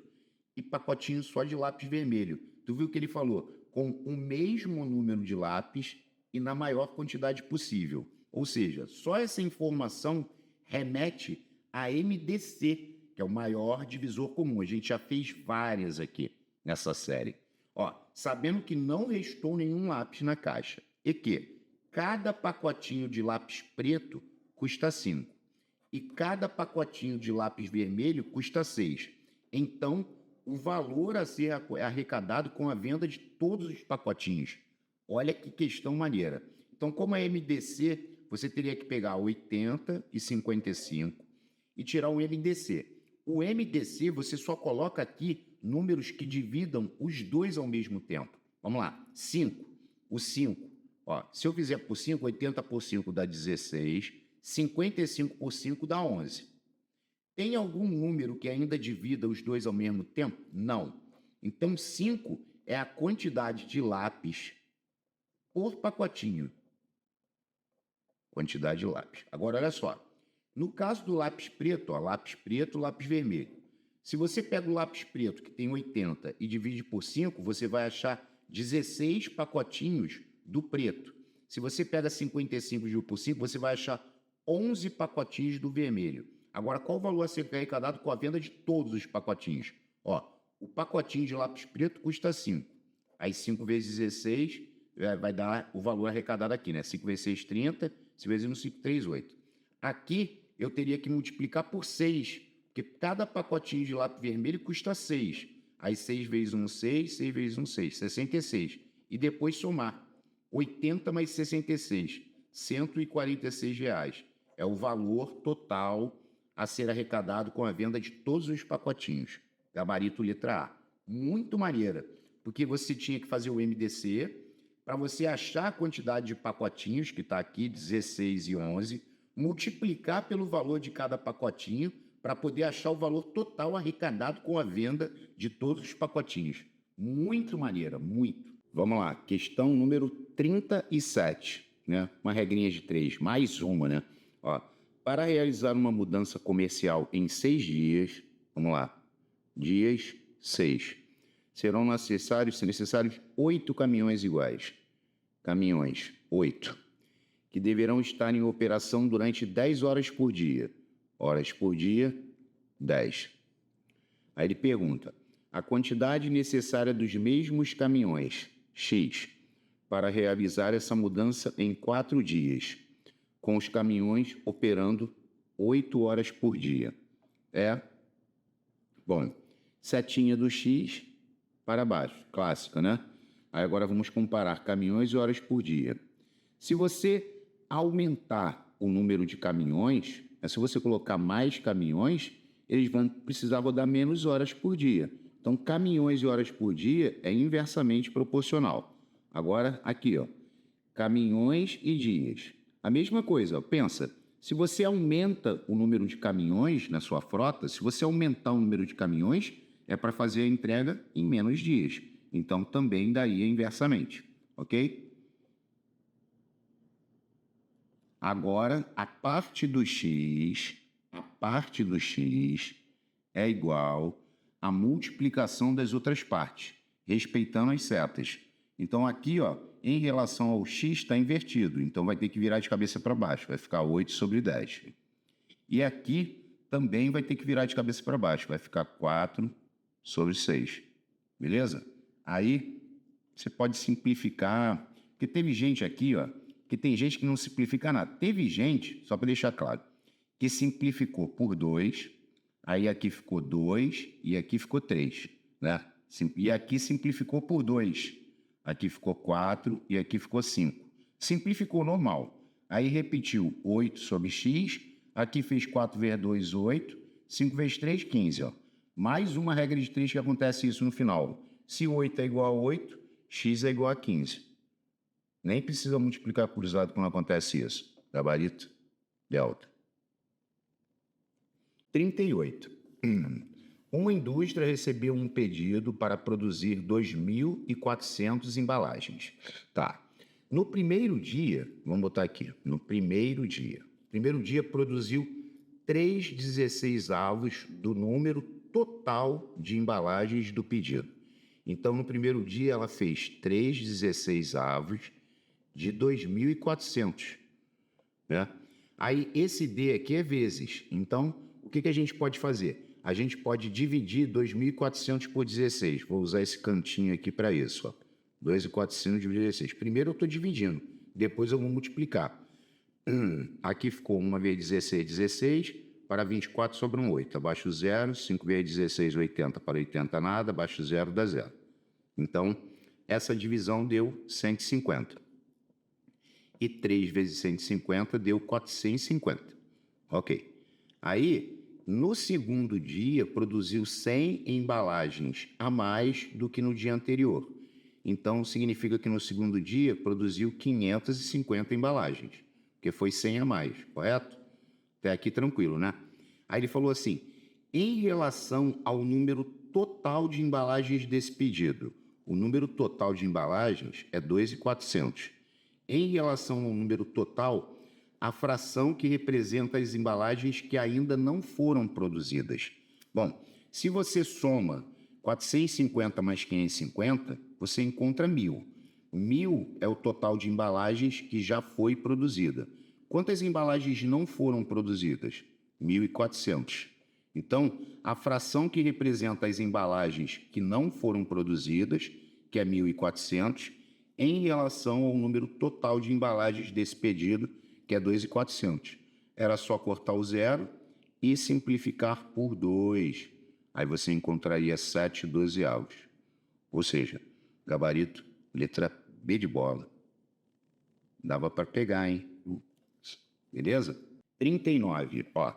e pacotinho só de lápis vermelho. Tu viu o que ele falou? Com o mesmo número de lápis e na maior quantidade possível. Ou seja, só essa informação remete a MDC, que é o maior divisor comum. A gente já fez várias aqui nessa série. Ó, sabendo que não restou nenhum lápis na caixa e que cada pacotinho de lápis preto custa 5 e cada pacotinho de lápis vermelho custa 6. Então, o valor a ser arrecadado com a venda de todos os pacotinhos. Olha que questão maneira. Então, como é MDC, você teria que pegar 80 e 55 e tirar o MDC. O MDC, você só coloca aqui números que dividam os dois ao mesmo tempo. Vamos lá, 5. O 5, ó, se eu fizer por 5, 80 por 5 dá 16, 55 por 5 dá 11. Tem algum número que ainda divida os dois ao mesmo tempo? Não. Então, 5 é a quantidade de lápis por pacotinho. Quantidade de lápis. Agora, olha só. No caso do lápis preto, ó, lápis preto, lápis vermelho. Se você pega o lápis preto, que tem 80, e divide por 5, você vai achar 16 pacotinhos do preto. Se você pega 55 e divide por 5, você vai achar 11 pacotinhos do vermelho. Agora, qual o valor a ser arrecadado com a venda de todos os pacotinhos? Ó, o pacotinho de lápis preto custa 5. Aí 5 vezes 16 vai dar o valor arrecadado aqui, né? 5 vezes 6, 30. 5 vezes 1, 5, 3, 8. Aqui eu teria que multiplicar por 6, porque cada pacotinho de lápis vermelho custa 6. Aí 6 vezes 1, 6, 6 vezes 1, 6, 66. E depois somar. 80 mais 66, R$146. É o valor total a ser arrecadado com a venda de todos os pacotinhos. Gabarito letra A. Muito maneira, porque você tinha que fazer o MDC para você achar a quantidade de pacotinhos, que está aqui, 16 e 11, multiplicar pelo valor de cada pacotinho para poder achar o valor total arrecadado com a venda de todos os pacotinhos. Muito maneira, muito. Vamos lá, questão número 37, né? Uma regrinha de 3, mais uma, né? Ó, para realizar uma mudança comercial em 6 dias, vamos lá, dias 6, serão necessários 8 caminhões iguais. Caminhões, 8, que deverão estar em operação durante 10 horas por dia. Horas por dia, 10. Aí ele pergunta, a quantidade necessária dos mesmos caminhões, X, para realizar essa mudança em 4 dias, com os caminhões operando 8 horas por dia. Bom, setinha do X para baixo, clássica, né? Aí agora vamos comparar caminhões e horas por dia. Se você aumentar o número de caminhões, se você colocar mais caminhões, eles vão precisar rodar menos horas por dia. Então, caminhões e horas por dia é inversamente proporcional. Agora, aqui, ó, caminhões e dias. A mesma coisa, ó, pensa, se você aumenta o número de caminhões na sua frota, se você aumentar o número de caminhões, é para fazer a entrega em menos dias. Então, também daí é inversamente, ok? Agora, a parte do x é igual à multiplicação das outras partes, respeitando as setas. Então, aqui, ó, em relação ao x está invertido, então vai ter que virar de cabeça para baixo, vai ficar 8 sobre 10. E aqui também vai ter que virar de cabeça para baixo, vai ficar 4 sobre 6, beleza? Aí, você pode simplificar, porque teve gente aqui, ó, que tem gente que não simplifica nada. Teve gente, só para deixar claro, que simplificou por 2, aí aqui ficou 2 e aqui ficou 3, né? E aqui simplificou por 2, aqui ficou 4 e aqui ficou 5. Simplificou normal. Aí repetiu 8 sobre x, aqui fez 4 vezes 2, 8, 5 vezes 3, 15. Ó. Mais uma regra de 3 que acontece isso no final. Se 8 é igual a 8, x é igual a 15. Nem precisa multiplicar por usado quando acontece isso. Gabarito, delta. 38. Uma indústria recebeu um pedido para produzir 2.400 embalagens. Tá. No primeiro dia, vamos botar aqui, no primeiro dia produziu 3/16 do número total de embalagens do pedido. Então, no primeiro dia, ela fez 3/16 de 2.400, né? Aí, esse D aqui é vezes. Então, o que a gente pode fazer? A gente pode dividir 2.400 por 16. Vou usar esse cantinho aqui para isso, ó. 2.400 dividido 16. Primeiro eu estou dividindo, depois eu vou multiplicar. Aqui ficou 1 vezes 16, 16. Para 24 sobram 8. Abaixo o 0. 5 vezes 16, 80. Para 80 nada. Abaixo o 0 dá 0. Então, essa divisão deu 150. E 3 vezes 150 deu 450. Ok. Aí, no segundo dia, produziu 100 embalagens a mais do que no dia anterior. Então, significa que no segundo dia produziu 550 embalagens, porque foi 100 a mais, correto? Até aqui tranquilo, né? Aí ele falou assim, em relação ao número total de embalagens desse pedido, o número total de embalagens é 2.400. Em relação ao número total, a fração que representa as embalagens que ainda não foram produzidas. Bom, se você soma 450 mais 550, você encontra 1.000. 1.000 é o total de embalagens que já foi produzida. Quantas embalagens não foram produzidas? 1.400. Então, a fração que representa as embalagens que não foram produzidas, que é 1.400, em relação ao número total de embalagens desse pedido, que é 2.400. Era só cortar o 0 e simplificar por 2. Aí você encontraria 7/12. Ou seja, gabarito, letra B de bola. Dava para pegar, hein? Beleza? 39. Ó,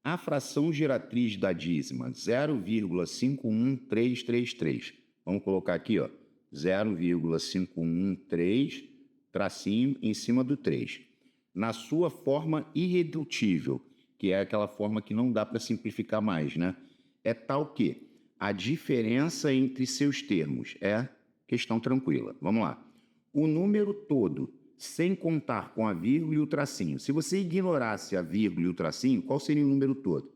a fração geratriz da dízima 0,51333. Vamos colocar aqui, ó, 0,513, tracinho em cima do 3. Na sua forma irredutível, que é aquela forma que não dá para simplificar mais, né? É tal que a diferença entre seus termos é questão tranquila. Vamos lá. O número todo, sem contar com a vírgula e o tracinho. Se você ignorasse a vírgula e o tracinho, qual seria o número todo?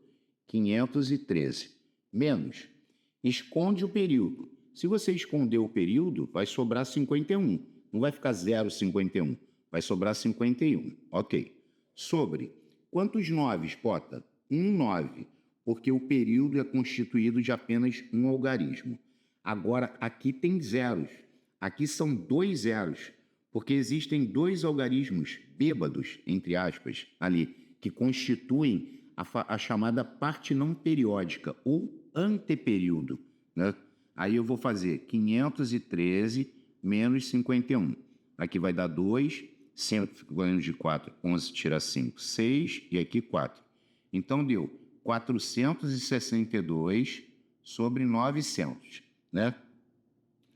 513. Menos. Esconde o período. Se você esconder o período, vai sobrar 51. Não vai ficar 0,51. Vai sobrar 51. Ok. Sobre. Quantos noves, Pota? 9. Porque o período é constituído de apenas um algarismo. Agora, aqui tem zeros. Aqui são 2 zeros. Porque existem 2 algarismos bêbados, entre aspas, ali, que constituem a chamada parte não periódica, ou anteperíodo, né? Aí eu vou fazer 513 menos 51. Aqui vai dar 2, 100 ganhando de 4, 11 tira 5, 6, e aqui 4. Então deu 462 sobre 900, né?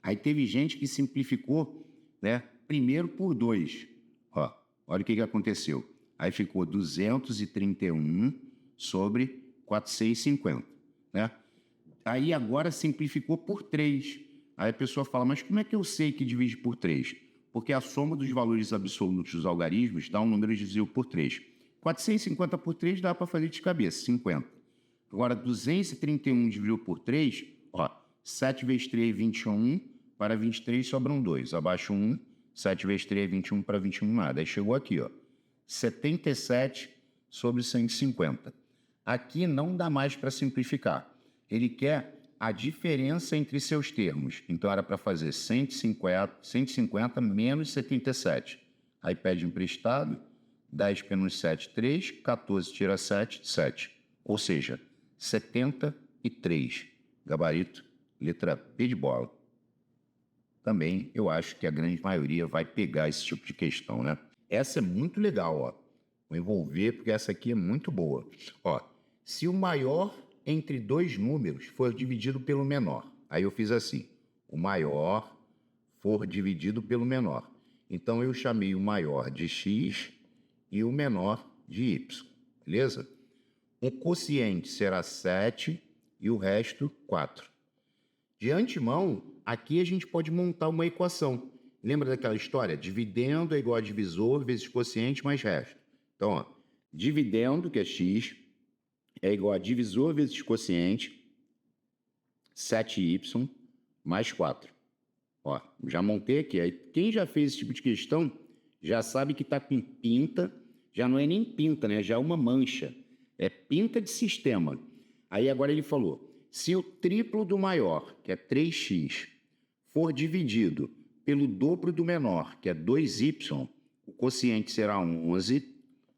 Aí teve gente que simplificou, né? Primeiro por 2. Ó, olha o que aconteceu. Aí ficou 231 sobre 450, né? Aí agora simplificou por 3. Aí a pessoa fala, mas como é que eu sei que divide por 3? Porque a soma dos valores absolutos dos algarismos dá um número divisível por 3. 450 por 3 dá para fazer de cabeça, 50. Agora, 231 dividido por 3, ó, 7 vezes 3 é 21, para 23 sobram 2. Abaixo 1, 7 vezes 3 é 21, para 21 nada. Aí chegou aqui, ó, 77 sobre 150. Aqui não dá mais para simplificar. Ele quer a diferença entre seus termos. Então, era para fazer 150 menos 77. Aí pede emprestado, 10 menos 7, 3, 14 tira 7, 7. Ou seja, 73. Gabarito, letra P de bola. Também eu acho que a grande maioria vai pegar esse tipo de questão, né? Essa é muito legal, ó. Vou envolver porque essa aqui é muito boa. Ó, se o maior entre 2 números for dividido pelo menor. Aí eu fiz assim, o maior for dividido pelo menor. Então, eu chamei o maior de x e o menor de y, beleza? O quociente será 7 e o resto 4. De antemão, aqui a gente pode montar uma equação. Lembra daquela história? Dividendo é igual a divisor vezes quociente mais resto. Então, ó, dividendo, que é x, é igual a divisor vezes quociente, 7y mais 4. Ó, já montei aqui. Aí, quem já fez esse tipo de questão já sabe que está com pinta, já não é nem pinta, né? Já é uma mancha. É pinta de sistema. Aí agora ele falou, se o triplo do maior, que é 3x, for dividido pelo dobro do menor, que é 2y, o quociente será 11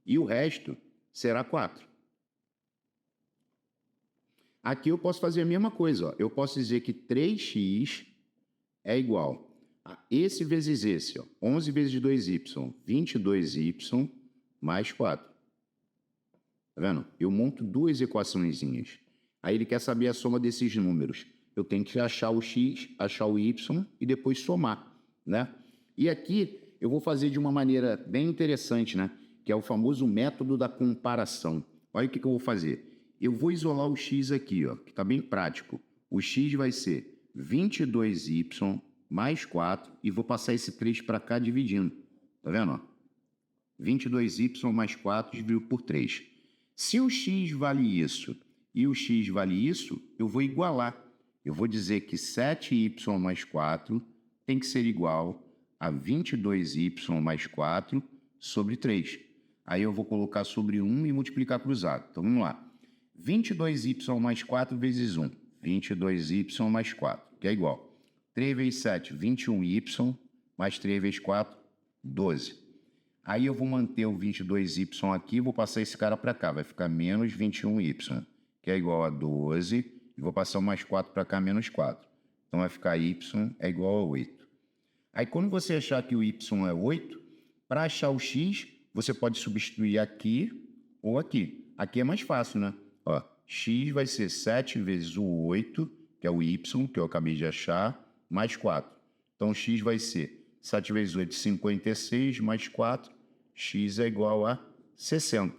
e o resto será 4. Aqui eu posso fazer a mesma coisa. Ó. Eu posso dizer que 3x é igual a esse vezes esse. Ó. 11 vezes 2y, 22y mais 4. Tá vendo? Eu monto duas equaçõezinhas. Aí ele quer saber a soma desses números. Eu tenho que achar o x, achar o y e depois somar, né? E aqui eu vou fazer de uma maneira bem interessante, né? Que é o famoso método da comparação. Olha o que eu vou fazer. Eu vou isolar o x aqui, ó, que está bem prático. O x vai ser 22y mais 4 e vou passar esse 3 para cá dividindo. Tá vendo? Ó? 22y mais 4 dividido por 3. Se o x vale isso e o x vale isso, eu vou igualar. Eu vou dizer que 7y mais 4 tem que ser igual a 22y mais 4 sobre 3. Aí eu vou colocar sobre 1 e multiplicar cruzado. Então, vamos lá. 22y mais 4 vezes 1. 22y mais 4, que é igual. 3 vezes 7, 21y, mais 3 vezes 4, 12. Aí eu vou manter o 22y aqui, vou passar esse cara para cá, vai ficar menos 21y, que é igual a 12, e vou passar o mais 4 para cá, menos 4. Então vai ficar y é igual a 8. Aí quando você achar que o y é 8, para achar o x, você pode substituir aqui ou aqui. Aqui é mais fácil, né? Ó, x vai ser 7 vezes o 8, que é o y, que eu acabei de achar, mais 4. Então, x vai ser 7 vezes 8, 56, mais 4, x é igual a 60.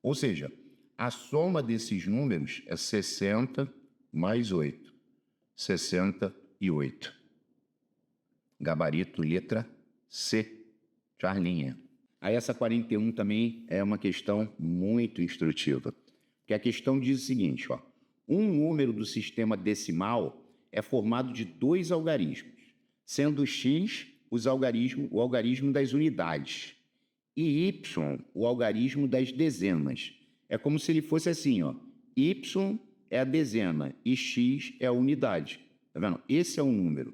Ou seja, a soma desses números é 60 mais 8. 68. Gabarito, letra C. Charlinha. Aí essa 41 também é uma questão muito instrutiva. Que a questão diz o seguinte, ó. Um número do sistema decimal é formado de dois algarismos, sendo x o algarismo das unidades e y o algarismo das dezenas. É como se ele fosse assim, ó. Y é a dezena e x é a unidade. Tá vendo? Esse é um número.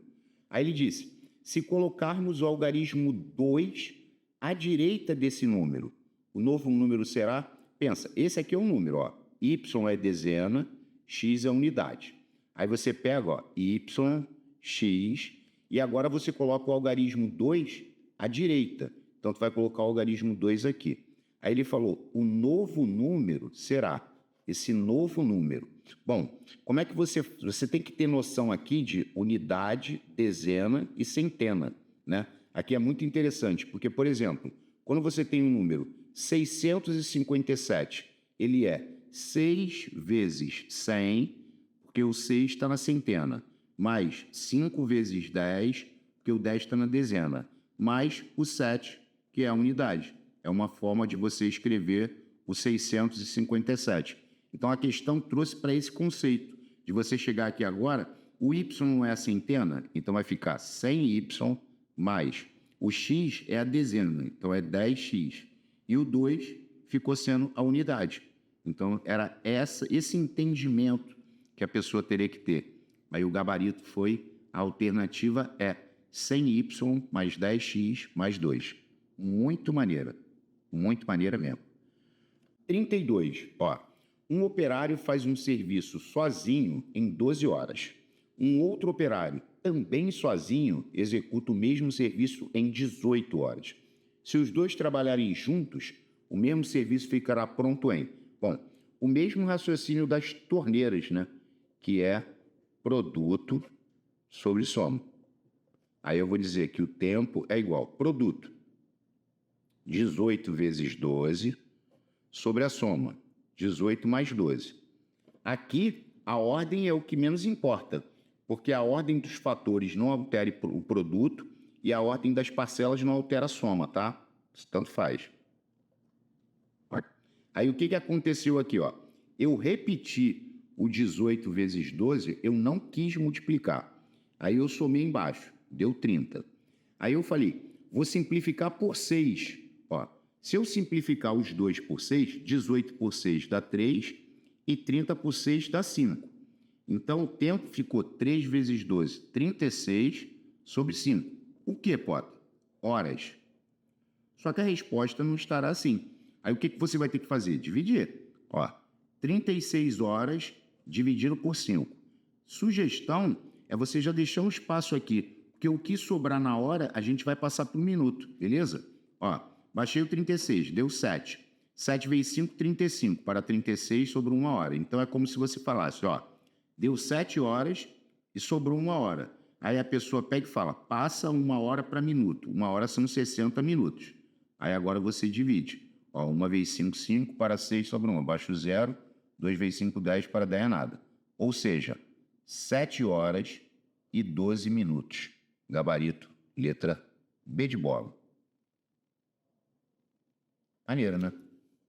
Aí ele disse, se colocarmos o algarismo 2 à direita desse número, o novo número será... Pensa, esse aqui é um número, ó. Y é dezena, x é unidade. Aí você pega, ó, y, x, e agora você coloca o algarismo 2 à direita. Então, tu vai colocar o algarismo 2 aqui. Aí ele falou, o novo número será esse novo número. Bom, como é que você tem que ter noção aqui de unidade, dezena e centena, né? Aqui é muito interessante, porque, por exemplo, quando você tem um número 657, ele é 6 vezes 100, porque o 6 está na centena, mais 5 vezes 10, porque o 10 está na dezena, mais o 7, que é a unidade. É uma forma de você escrever o 657. Então, a questão trouxe para esse conceito de você chegar aqui agora, o y não é a centena, então vai ficar 100y mais o x é a dezena, então é 10x. E o 2 ficou sendo a unidade. Então, era esse entendimento que a pessoa teria que ter. Aí o gabarito foi, a alternativa é 100y mais 10x mais 2. Muito maneira mesmo. 32, ó. Um operário faz um serviço sozinho em 12 horas. Um outro operário, também sozinho, executa o mesmo serviço em 18 horas. Se os dois trabalharem juntos, o mesmo serviço ficará pronto em... Bom, o mesmo raciocínio das torneiras, né? Que é produto sobre soma. Aí eu vou dizer que o tempo é igual produto 18 vezes 12 sobre a soma 18 mais 12. Aqui, a ordem é o que menos importa, porque a ordem dos fatores não altera o produto e a ordem das parcelas não altera a soma, tá? Isso tanto faz. Aí, o que aconteceu aqui, ó? Eu repeti o 18 vezes 12, eu não quis multiplicar. Aí, eu somei embaixo, deu 30. Aí, eu falei, vou simplificar por 6. Ó, se eu simplificar os 2 por 6, 18 por 6 dá 3 e 30 por 6 dá 5. Então, o tempo ficou 3 vezes 12, 36 sobre 5. O que, Potter? Horas. Só que a resposta não estará assim. Aí, o que você vai ter que fazer? Dividir. Ó, 36 horas dividido por 5. Sugestão é você já deixar um espaço aqui, porque o que sobrar na hora, a gente vai passar por minuto, beleza? Ó, baixei o 36, deu 7. 7 vezes 5, 35. Para 36, sobrou 1 hora. Então, é como se você falasse, ó, deu 7 horas e sobrou 1 hora. Aí a pessoa pega e fala, passa 1 hora para minuto. 1 hora são 60 minutos. Aí agora você divide. Ó, 1 vezes 5, 5, para 6 sobra 1. Abaixo 0, 2 vezes 5, 10, para 10 é nada. Ou seja, 7 horas e 12 minutos. Gabarito, letra B de bola. Maneiro, né?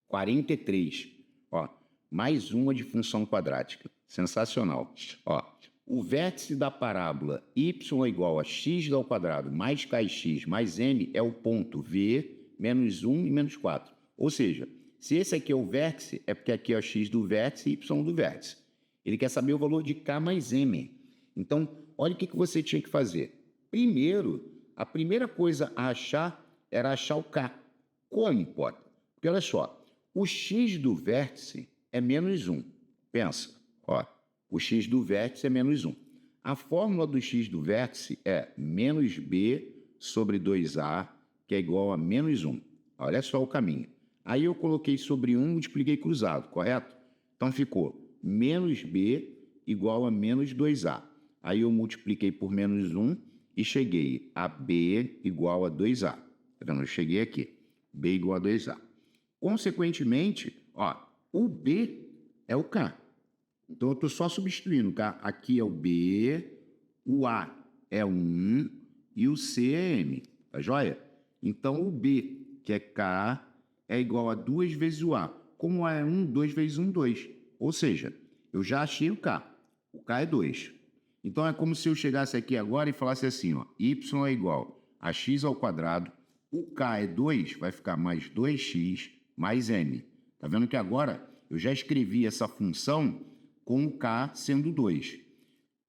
43. Ó, mais uma de função quadrática. Sensacional. Ó, o vértice da parábola y é igual a x ao quadrado mais kx mais m é o ponto V menos 1 e menos 4. Ou seja, se esse aqui é o vértice, é porque aqui é o x do vértice e y do vértice. Ele quer saber o valor de k mais m. Então, olha o que você tinha que fazer. Primeiro, a primeira coisa a achar era achar o k. Como, Potter? Porque olha só, o x do vértice é menos 1. Pensa, ó, o x do vértice é menos 1. A fórmula do x do vértice é menos b sobre 2a, que é igual a menos 1. Olha só o caminho. Aí eu coloquei sobre 1 e multipliquei cruzado, correto? Então ficou menos b igual a menos 2a. Aí eu multipliquei por menos 1 e cheguei a b igual a 2a. Tá vendo? Eu cheguei aqui. B igual a 2a. Consequentemente, ó, o b é o k. Então, eu estou só substituindo, tá? Aqui é o b, o a é 1 e o c é m. Tá joia? Então, o b, que é k, é igual a 2 vezes o a. Como o a é 1, 2 vezes 1, 2. Ou seja, eu já achei o k. O k é 2. Então, é como se eu chegasse aqui agora e falasse assim, ó, y é igual a x ao quadrado, o k é 2, vai ficar mais 2x mais m. Tá vendo que agora eu já escrevi essa função com o k sendo 2.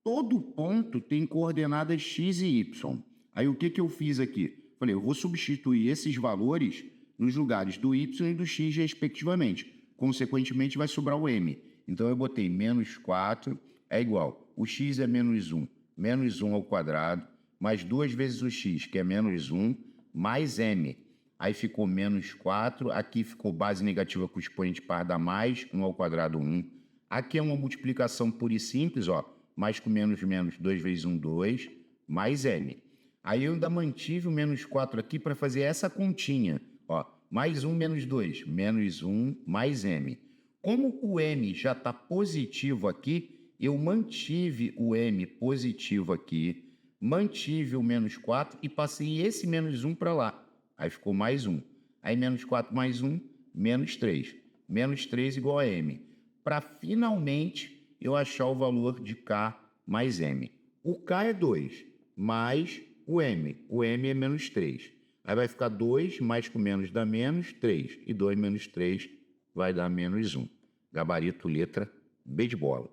Todo ponto tem coordenadas x e y. Aí o que eu fiz aqui? Falei, eu vou substituir esses valores nos lugares do y e do x, respectivamente. Consequentemente, vai sobrar o m. Então, eu botei menos 4 é igual. O x é menos 1 ao quadrado, mais 2 vezes o x, que é menos 1, mais m. Aí ficou menos 4, aqui ficou base negativa com expoente par dá mais, 1 ao quadrado 1. Aqui é uma multiplicação pura e simples, ó, mais com menos, 2 vezes 1, 2, mais m. Aí eu ainda mantive o menos 4 aqui para fazer essa continha, ó, mais 1 menos 2, menos 1 mais m. Como o m já está positivo aqui, eu mantive o m positivo aqui, mantive o menos 4 e passei esse menos 1 para lá. Aí ficou mais 1. Aí menos 4 mais 1, menos 3. Menos 3 igual a m. Para finalmente eu achar o valor de k mais m. O k é 2, mais o m. O m é menos 3. Aí vai ficar 2, mais com menos dá menos 3. E 2 menos 3 vai dar menos 1. Gabarito, letra B de bola.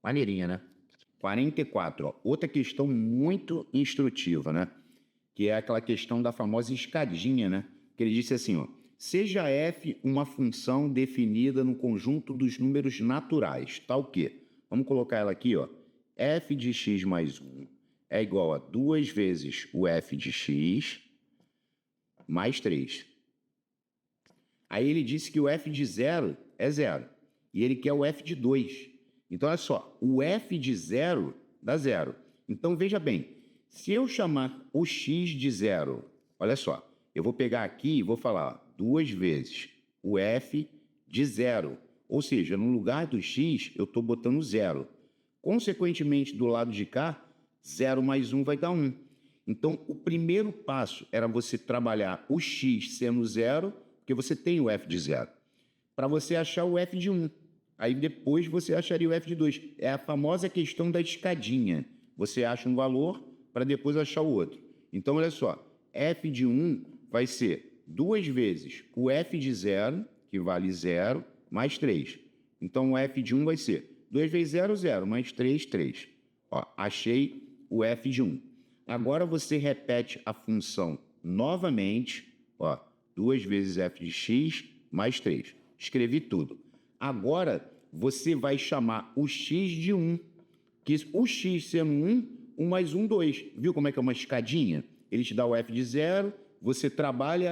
Maneirinha, né? 44, ó. Outra questão muito instrutiva, né? Que é aquela questão da famosa escadinha, né? Que ele disse assim, ó, seja f uma função definida no conjunto dos números naturais, tal que, vamos colocar ela aqui, ó, f de x mais 1 é igual a 2 vezes o f de x mais 3. Aí ele disse que o f de 0 é 0, e ele quer o f de 2. Então, olha só, o f de 0 dá 0. Então, veja bem, se eu chamar o x de 0, olha só, eu vou pegar aqui e vou falar 2 vezes o f de zero. Ou seja, no lugar do x, eu estou botando zero. Consequentemente, do lado de cá, 0 mais 1 vai dar 1. Então, o primeiro passo era você trabalhar o x sendo zero, porque você tem o f de zero, para você achar o f de 1. Aí depois você acharia o f de 2. É a famosa questão da escadinha. Você acha um valor para depois achar o outro. Então, olha só, f de 1 vai ser 2 vezes o f de 0, que vale 0, mais 3. Então, o f de 1 vai ser 2 vezes 0, 0, mais 3, 3. Ó, achei o f de 1. Agora você repete a função novamente, ó, 2 vezes f de x mais 3. Escrevi tudo. Agora você vai chamar o x de 1, que o x sendo 1, 1 mais 1, 2. Viu como é que é uma escadinha? Ele te dá o f de 0, você trabalha,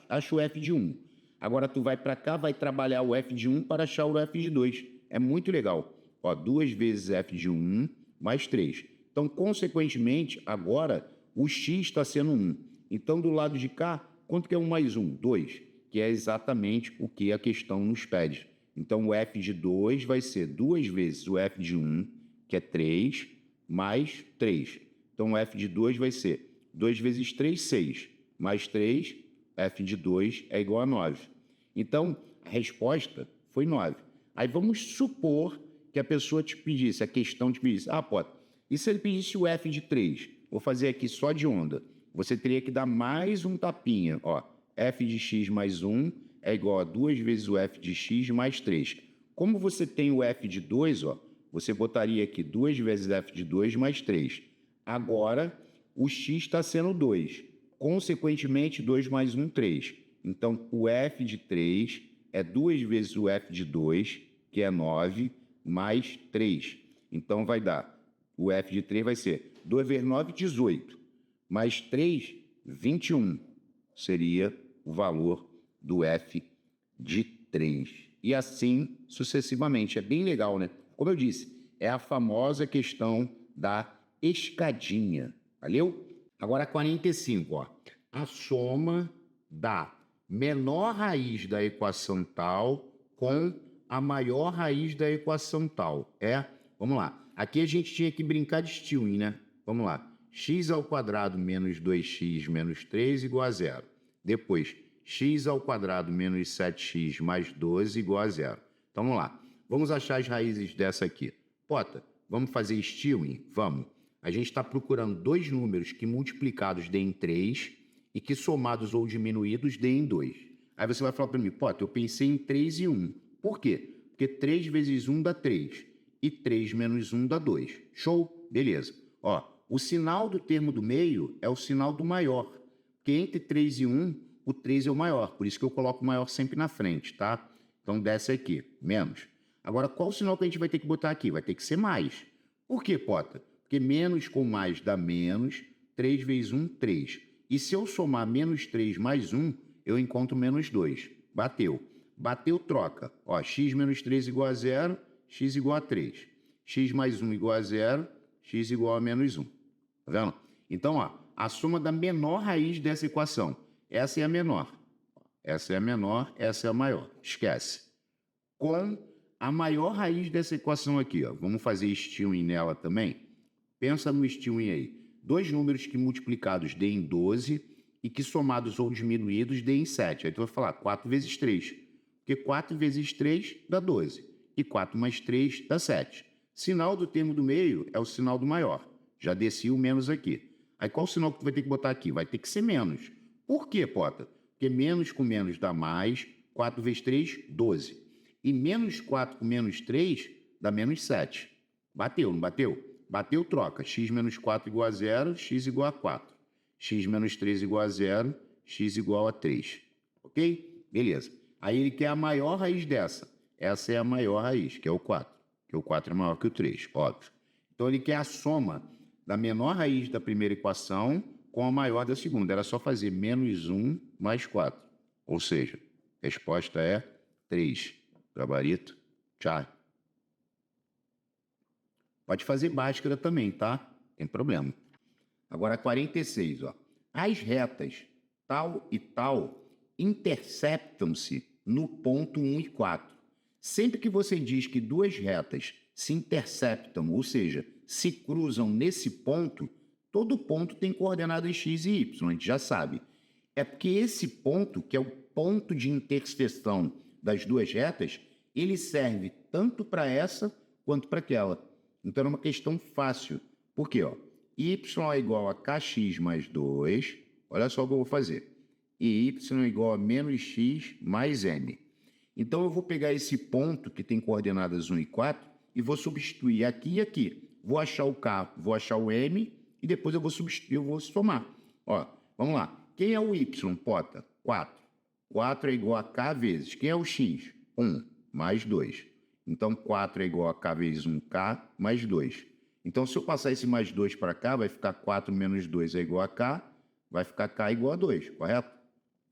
acha o f de 1. Agora tu vai para cá, vai trabalhar o f de 1 para achar o f de 2. É muito legal. Ó, 2 vezes f de 1 mais 3. Então, consequentemente, agora o x está sendo 1. Então, do lado de cá, quanto que é 1 mais 1? 2, que é exatamente o que a questão nos pede. Então, o f de 2 vai ser 2 vezes o f de 1, que é 3, mais 3. Então, o f de 2 vai ser 2 vezes 3, 6, mais 3, f de 2 é igual a 9. Então, a resposta foi 9. Aí vamos supor que a pessoa te pedisse, a questão te pedisse, Potter, e se ele pedisse o f de 3? Vou fazer aqui só de onda. Você teria que dar mais um tapinha. Ó, f de x mais 1 é igual a 2 vezes o f de x mais 3. Como você tem o f de 2, ó, você botaria aqui 2 vezes f de 2 mais 3. Agora, o x está sendo 2. Consequentemente, 2 mais 1, 3. Então, o f de 3 é 2 vezes o f de 2, que é 9, mais 3. Então, vai dar, o f de 3 vai ser 2 vezes 9, 18, mais 3, 21. Seria o valor do f de 3. E assim sucessivamente. É bem legal, né? Como eu disse, é a famosa questão da escadinha. Valeu? Agora 45, ó. A soma da menor raiz da equação tal com a maior raiz da equação tal. Vamos lá. Aqui a gente tinha que brincar de Stilling, né? Vamos lá. X ao quadrado menos 2x menos 3 igual a 0. Depois, x ao quadrado menos 7x mais 12 igual a 0. Então, vamos lá. Vamos achar as raízes dessa aqui. Potter, vamos fazer Stilling? Vamos. A gente está procurando dois números que multiplicados deem 3 e que somados ou diminuídos deem 2. Aí você vai falar para mim, Potter, eu pensei em 3 e 1. Por quê? Porque 3 vezes 1 dá 3 e 3 menos 1 dá 2. Show? Beleza. Ó, o sinal do termo do meio é o sinal do maior, porque entre 3 e 1, o 3 é o maior, por isso que eu coloco o maior sempre na frente, tá? Então desce aqui, menos. Agora, qual o sinal que a gente vai ter que botar aqui? Vai ter que ser mais. Por quê, Potter? Porque menos com mais dá menos, 3 vezes 1, 3. E se eu somar menos 3 mais 1, eu encontro menos 2. Bateu. Bateu, troca. Ó, x menos 3 igual a 0, x igual a 3. X mais 1 igual a 0, x igual a menos 1. Tá vendo? Então, ó, a soma da menor raiz dessa equação. Essa é a menor. Essa é a menor, essa é a maior. Esquece. Com a maior raiz dessa equação aqui, ó. Vamos fazer Stilling nela também? Pensa no Stilling aí. Dois números que multiplicados deem 12 e que somados ou diminuídos deem 7. Aí tu vai falar 4 vezes 3. Porque 4 vezes 3 dá 12. E 4 mais 3 dá 7. Sinal do termo do meio é o sinal do maior. Já desci o menos aqui. Aí qual o sinal que tu vai ter que botar aqui? Vai ter que ser menos. Por quê, Potter? Porque menos com menos dá mais. 4 vezes 3, 12. E menos 4 com menos 3 dá menos 7. Bateu, não bateu? Bateu, troca. X menos 4 igual a 0, x igual a 4. X menos 3 igual a 0, x igual a 3. Ok? Beleza. Aí ele quer a maior raiz dessa. Essa é a maior raiz, que é o 4. Que o 4 é maior que o 3, óbvio. Então ele quer a soma da menor raiz da primeira equação com a maior da segunda. Era só fazer menos 1 mais 4. Ou seja, a resposta é 3. Gabarito, tchau. Pode fazer Bhaskara também, tá? Tem problema. Agora, 46, ó. As retas tal e tal interceptam-se no ponto 1 e 4. Sempre que você diz que duas retas se interceptam, ou seja, se cruzam nesse ponto, todo ponto tem coordenadas x e y, a gente já sabe. É porque esse ponto, que é o ponto de interseção das duas retas, ele serve tanto para essa quanto para aquela. Então é uma questão fácil. Por quê? Y é igual a kx mais 2. Olha só o que eu vou fazer. E y é igual a menos x mais m. Então eu vou pegar esse ponto que tem coordenadas 1 e 4 e vou substituir aqui e aqui. Vou achar o k, vou achar o m e depois eu vou substituir, eu vou somar. Ó, vamos lá. Quem é o y, Pota? 4. 4 é igual a k vezes. Quem é o x? 1 mais 2. Então 4 é igual a k vezes 1k mais 2. Então se eu passar esse mais 2 para cá, vai ficar 4 menos 2 é igual a k, vai ficar k igual a 2, correto?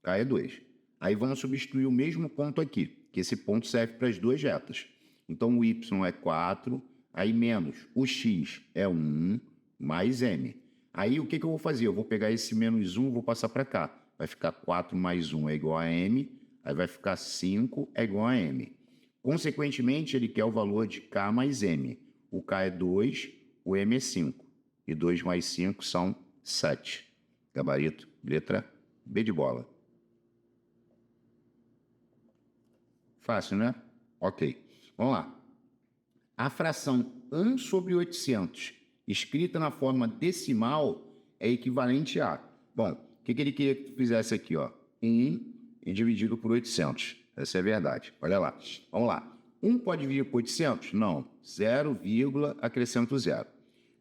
K é 2. Aí vamos substituir o mesmo ponto aqui, que esse ponto serve para as duas retas. Então o y é 4, aí menos o x é 1 mais m. Aí o que eu vou fazer? Eu vou pegar esse menos 1 e vou passar para cá. Vai ficar 4 mais 1 é igual a m, aí vai ficar 5 é igual a m. Consequentemente, ele quer o valor de k mais m. O k é 2, o m é 5. E 2 mais 5 são 7. Gabarito, letra B de bola. Fácil, né? Ok. Vamos lá. A fração 1 sobre 800, escrita na forma decimal, é equivalente a... Bom, o que ele queria que tu fizesse aqui? 1 dividido por 800. Essa é a verdade. Olha lá. Vamos lá. 1 pode dividir por 800? Não. 0, acrescento 0.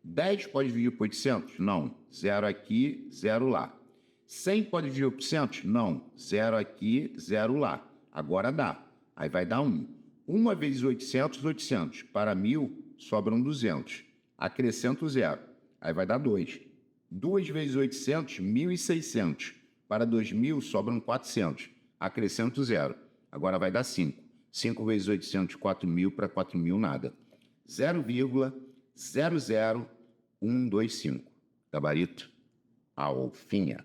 10 pode dividir por 800? Não. 0 aqui, 0 lá. 100 pode dividir por 800? Não. 0 aqui, 0 lá. Agora dá. Aí vai dar 1. 1 vezes 800, 800. Para 1.000, sobram 200. Acrescento 0. Aí vai dar 2. 2 vezes 800, 1.600. Para 2.000, sobram 400. Acrescento 0. Agora vai dar 5. 5 vezes 800, 4.000. Para 4.000, nada. 0,00125. Gabarito, alfinha.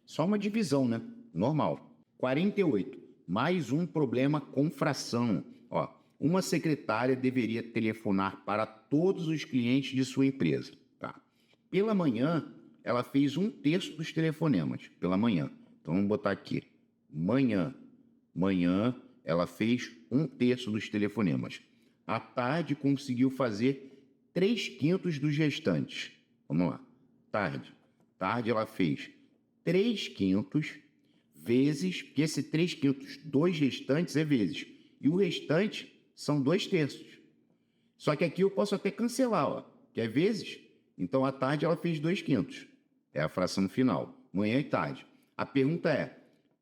Só uma divisão, né? Normal. 48. Mais um problema com fração. Uma secretária deveria telefonar para todos os clientes de sua empresa. Tá? Pela manhã, ela fez 1/3 dos telefonemas. Pela manhã. Então, vamos botar aqui. Manhã. Manhã, ela fez 1/3 dos telefonemas. À tarde, conseguiu fazer 3/5 dos restantes. Vamos lá. Tarde. Tarde, ela fez 3/5 vezes, que esse 3/5 dos restantes é vezes. E o restante são 2/3. Só que aqui eu posso até cancelar, que é vezes. Então, à tarde ela fez 2/5. É a fração final, manhã e tarde. A pergunta é,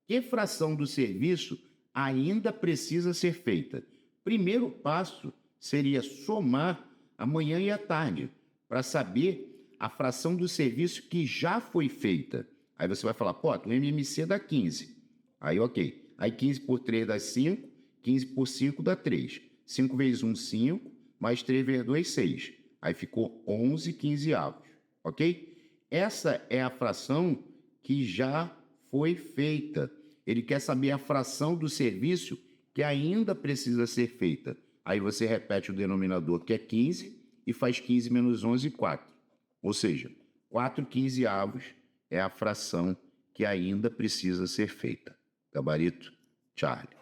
que fração do serviço ainda precisa ser feita? Primeiro passo seria somar a manhã e a tarde, para saber a fração do serviço que já foi feita. Aí você vai falar, pô, o MMC dá 15. Aí, ok. Aí 15 por 3 dá 5, 15 por 5 dá 3. 5 vezes 1, 5, mais 3 vezes 2, 6. Aí ficou 11 quinzeavos, ok? Essa é a fração que já foi feita. Ele quer saber a fração do serviço que ainda precisa ser feita. Aí você repete o denominador, que é 15, e faz 15 menos 11, 4. Ou seja, 4 quinzeavos é a fração que ainda precisa ser feita. Gabarito, Charlie.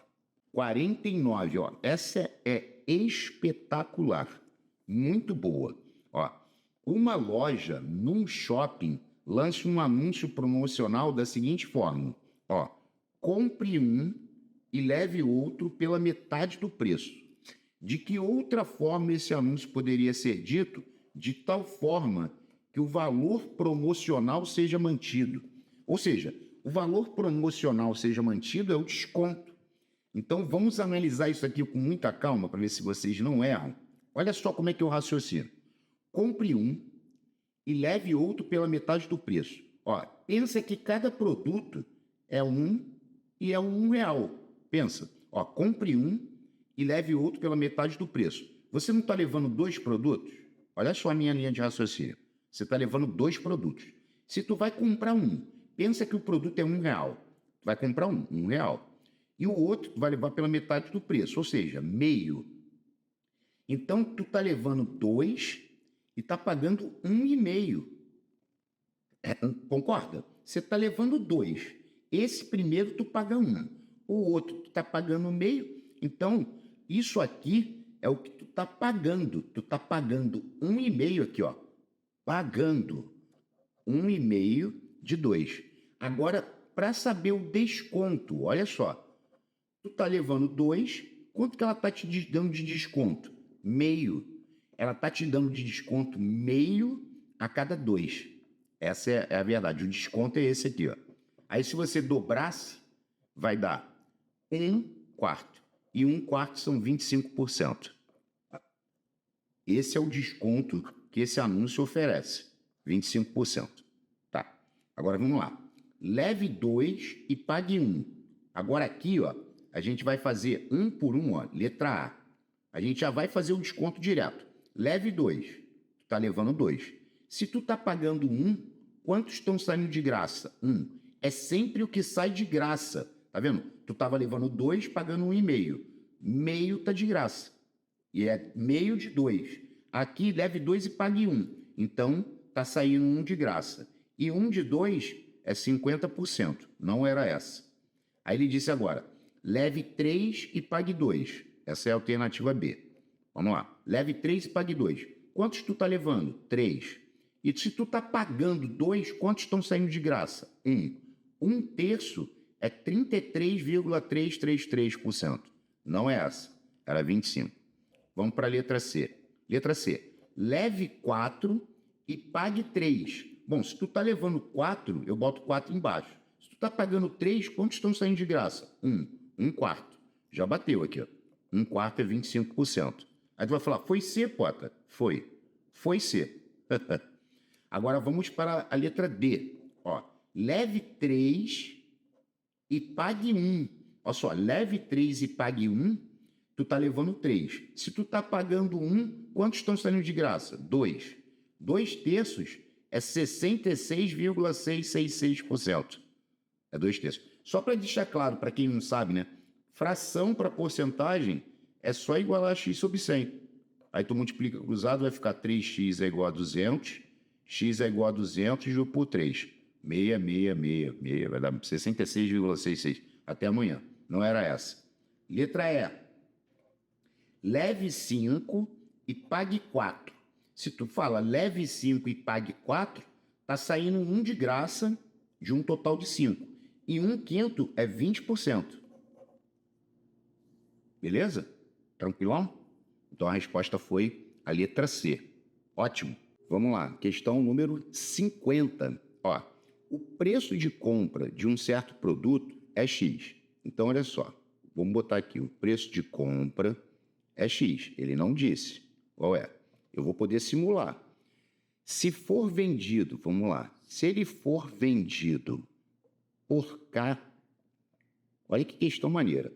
49, essa é espetacular. Muito boa. Uma loja num shopping lança um anúncio promocional da seguinte forma. Compre um e leve outro pela metade do preço. De que outra forma esse anúncio poderia ser dito de tal forma que o valor promocional seja mantido? Ou seja, o valor promocional seja mantido é o desconto. Então, vamos analisar isso aqui com muita calma para ver se vocês não erram. Olha só como é que eu raciocino. Compre um e leve outro pela metade do preço. Pensa que cada produto é um e é R$1. Pensa, compre um e leve outro pela metade do preço. Você não está levando 2 produtos? Olha só a minha linha de raciocínio. Você está levando 2 produtos. Se tu vai comprar um, pensa que o produto é R$1. Tu vai comprar um R$1. e o outro tu vai levar pela metade do preço, ou seja, meio. Então, tu tá levando 2 e tá pagando 1,5. Concorda? Você tá levando 2. Esse primeiro tu paga 1. O outro tu tá pagando meio. Então, isso aqui é o que tu tá pagando. Tu tá pagando 1,5 aqui, ó. Pagando 1,5 de 2. Agora, para saber o desconto, olha só. Tu tá levando 2, quanto que ela tá te dando de desconto? Meio. Ela tá te dando de desconto meio a cada 2. Essa é a verdade. O desconto é esse aqui, ó. Aí se você dobrasse, vai dar 1/4. E 1/4 são 25%. Esse é o desconto que esse anúncio oferece. 25%. Tá. Agora vamos lá. Leve 2 e pague 1. Agora aqui, ó, a gente vai fazer 1 por 1, ó, letra A. A gente já vai fazer o desconto direto. Leve 2. Tu tá levando 2. Se tu tá pagando 1, quantos estão saindo de graça? 1. É sempre o que sai de graça. Tá vendo? Tu tava levando 2, pagando 1,5. Meio tá de graça. E é meio de 2. Aqui, leve 2 e pague 1. Então, tá saindo 1 de graça. E 1 de 2 é 50%. Não era essa. Aí ele disse agora, leve 3 e pague 2. Essa é a alternativa B. Vamos lá. Leve 3 e pague 2. Quantos tu tá levando? 3. E se tu tá pagando 2, quantos estão saindo de graça? 1. 1/3 é 33,333%. Não é essa. Era 25. Vamos para a letra C. Letra C. Leve 4 e pague 3. Bom, se tu tá levando 4, eu boto 4 embaixo. Se tu tá pagando 3, quantos estão saindo de graça? 1. 1/4. Já bateu aqui, ó. 1/4 é 25%. Aí tu vai falar, foi C, Pota? Foi. Foi C. Agora vamos para a letra D. Ó, leve 3 e pague 1. Olha só, leve 3 e pague 1, tu tá levando 3. Se tu tá pagando 1, quantos estão saindo de graça? 2. 2/3 é 66,666%. É 2/3. Só para deixar claro, para quem não sabe, né? Fração para porcentagem é só igualar a x sobre 100. Aí tu multiplica cruzado, vai ficar 3x é igual a 200, x é igual a 200 dividido por 3. 666, vai dar 66,66. Até amanhã. Não era essa. Letra E. Leve 5 e pague 4. Se tu fala leve 5 e pague 4, tá saindo 1 de graça de um total de 5. E 1/5 é 20%. Beleza? Tranquilão? Então a resposta foi a letra C. Ótimo. Vamos lá. Questão número 50. Ó, o preço de compra de um certo produto é X. Então, olha só. Vamos botar aqui. O preço de compra é X. Ele não disse qual é. Eu vou poder simular. Se for vendido, vamos lá. Se ele for vendido por K, olha que questão maneira.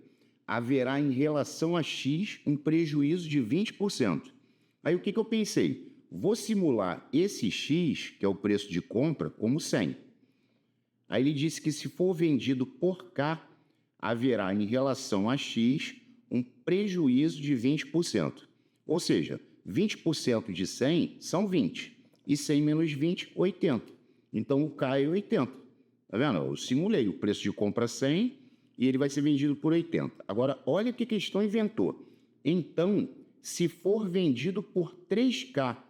Haverá em relação a X um prejuízo de 20%. Aí o que eu pensei? Vou simular esse X, que é o preço de compra, como 100. Aí ele disse que se for vendido por K, haverá em relação a X um prejuízo de 20%. Ou seja, 20% de 100 são 20. E 100 menos 20, 80. Então o K é 80. Tá vendo? Eu simulei o preço de compra 100 e ele vai ser vendido por 80. Agora, olha o que a questão inventou. Então, se for vendido por 3K,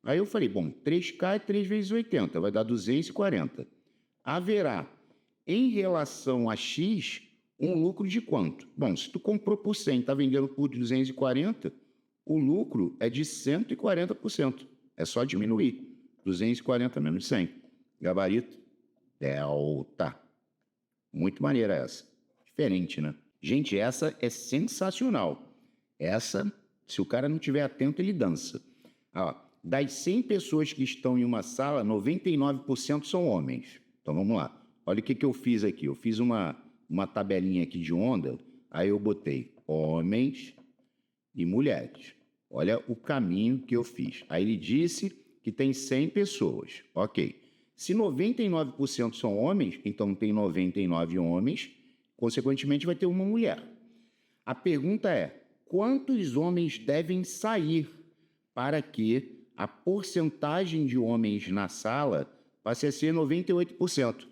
aí eu falei, bom, 3K é 3 vezes 80, vai dar 240. Haverá, em relação a X, um lucro de quanto? Bom, se tu comprou por 100 e está vendendo por 240, o lucro é de 140%. É só diminuir. 240 menos 100. Gabarito, delta. Muito maneira essa. Diferente, né? Gente, essa é sensacional. Essa, se o cara não estiver atento, ele dança. Ó, das 100 pessoas que estão em uma sala, 99% são homens. Então, vamos lá. Olha o que eu fiz aqui. Eu fiz uma tabelinha aqui de onda, aí eu botei homens e mulheres. Olha o caminho que eu fiz. Aí ele disse que tem 100 pessoas. Ok. Se 99% são homens, então tem 99 homens consequentemente vai ter uma mulher. A pergunta é, quantos homens devem sair para que a porcentagem de homens na sala passe a ser 98%?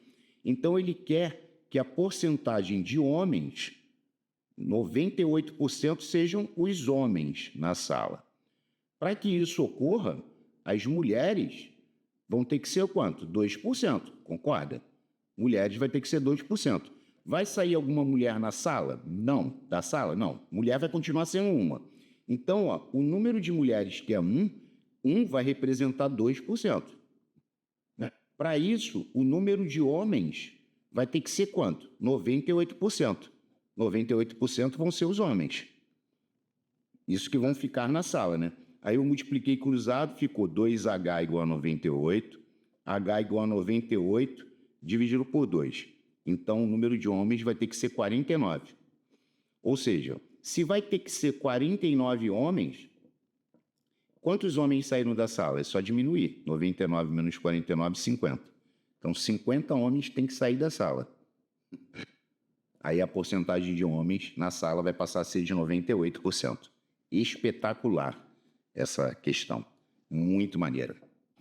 Então, ele quer que a porcentagem de homens, 98% sejam os homens na sala. Para que isso ocorra, as mulheres vão ter que ser quanto? 2%, concorda? Mulheres vai ter que ser 2%. Vai sair alguma mulher na sala? Não. Da sala? Não. Mulher vai continuar sendo uma. Então, o número de mulheres que é 1 vai representar 2%. Né? Para isso, o número de homens vai ter que ser quanto? 98%. 98% vão ser os homens. Isso que vão ficar na sala, né? Aí eu multipliquei cruzado, ficou 2H igual a 98, H igual a 98 dividido por 2. Então, o número de homens vai ter que ser 49. Ou seja, se vai ter que ser 49 homens, quantos homens saíram da sala? É só diminuir. 99 menos 49, 50. Então, 50 homens têm que sair da sala. Aí a porcentagem de homens na sala vai passar a ser de 98%. Espetacular essa questão. Muito maneira.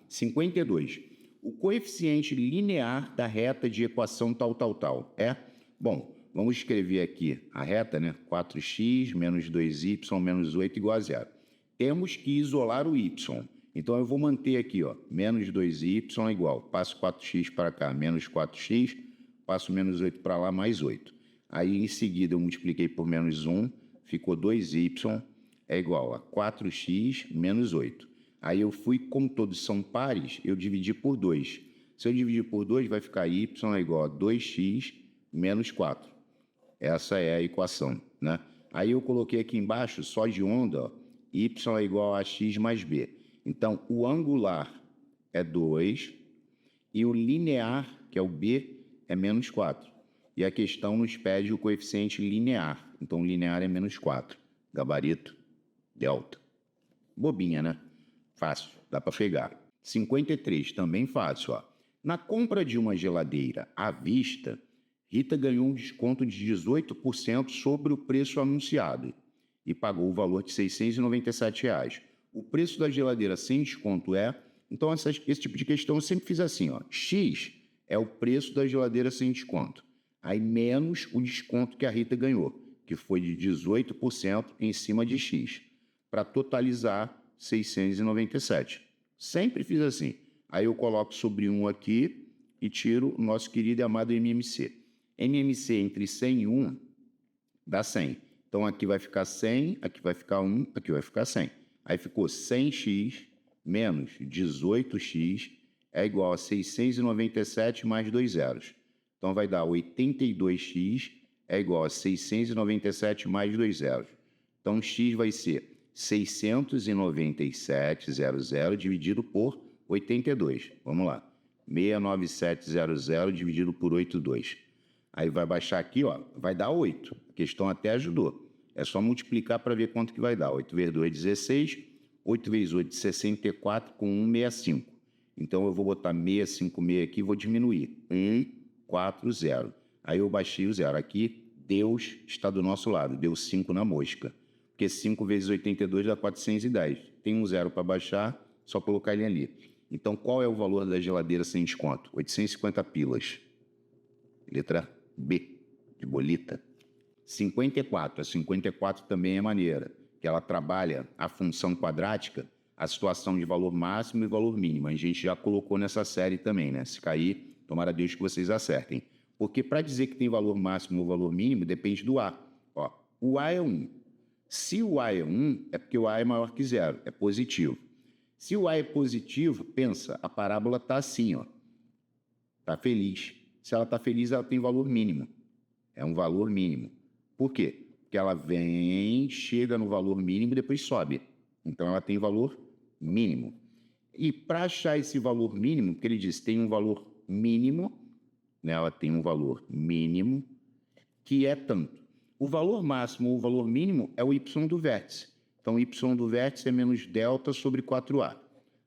52. O coeficiente linear da reta de equação tal. É? Bom, vamos escrever aqui a reta, né? 4x menos 2y menos 8 igual a 0. Temos que isolar o y. Então, eu vou manter aqui, ó, menos 2y igual. Passo 4x para cá, menos 4x. Passo menos 8 para lá, mais 8. Aí, em seguida, eu multipliquei por menos 1. Ficou 2y é igual a 4x menos 8. Aí eu fui, como todos são pares, eu dividi por 2. Se eu dividir por 2, vai ficar y é igual a 2x menos 4. Essa é a equação, né? Aí eu coloquei aqui embaixo, só de onda, ó, y é igual a x mais b. Então, o angular é 2 e o linear, que é o b, é menos 4. E a questão nos pede o coeficiente linear. Então, o linear é menos 4. Gabarito, delta. Bobinha, né? Fácil, dá para pegar. 53, também fácil, ó. Na compra de uma geladeira à vista, Rita ganhou um desconto de 18% sobre o preço anunciado e pagou o valor de R$ 697. O preço da geladeira sem desconto é... Então, esse tipo de questão eu sempre fiz assim, ó. X é o preço da geladeira sem desconto. Aí menos o desconto que a Rita ganhou, que foi de 18% em cima de X, para totalizar 697. Sempre fiz assim. Aí eu coloco sobre 1 aqui e tiro o nosso querido e amado MMC. MMC entre 100 e 1 dá 100. Então, aqui vai ficar 100, aqui vai ficar 1, aqui vai ficar 100. Aí ficou 100x menos 18x é igual a 697 mais 2 zeros. Então, vai dar 82x é igual a 697 mais 2 zeros. Então, x vai ser 697,00 dividido por 82. Vamos lá. 697,00 dividido por 82. Aí vai baixar aqui, ó, vai dar 8. A questão até ajudou. É só multiplicar para ver quanto que vai dar. 8 vezes 2, 16. 8 vezes 8, 64 com 1, 65. Então, eu vou botar 656 aqui e vou diminuir. 140. Aí eu baixei o zero. Aqui, Deus está do nosso lado. Deu 5 na mosca. Porque 5 vezes 82 dá 410. Tem um zero para baixar, só colocar ele ali. Então, qual é o valor da geladeira sem desconto? 850 pilas. Letra B, de bolita. 54. A 54 também é maneira, que ela trabalha a função quadrática, a situação de valor máximo e valor mínimo. A gente já colocou nessa série também, né? Se cair, tomara Deus que vocês acertem. Porque para dizer que tem valor máximo ou valor mínimo, depende do A. Ó, o A é 1. Se o A é 1, é porque o A é maior que 0, é positivo. Se o A é positivo, pensa, a parábola está assim, ó. Está feliz. Se ela está feliz, ela tem valor mínimo. É um valor mínimo. Por quê? Porque ela vem, chega no valor mínimo e depois sobe. Então, ela tem valor mínimo. E para achar esse valor mínimo, porque ele diz tem um valor mínimo, né? Ela tem um valor mínimo, que é tanto. O valor máximo ou o valor mínimo é o y do vértice. Então, y do vértice é menos delta sobre 4a.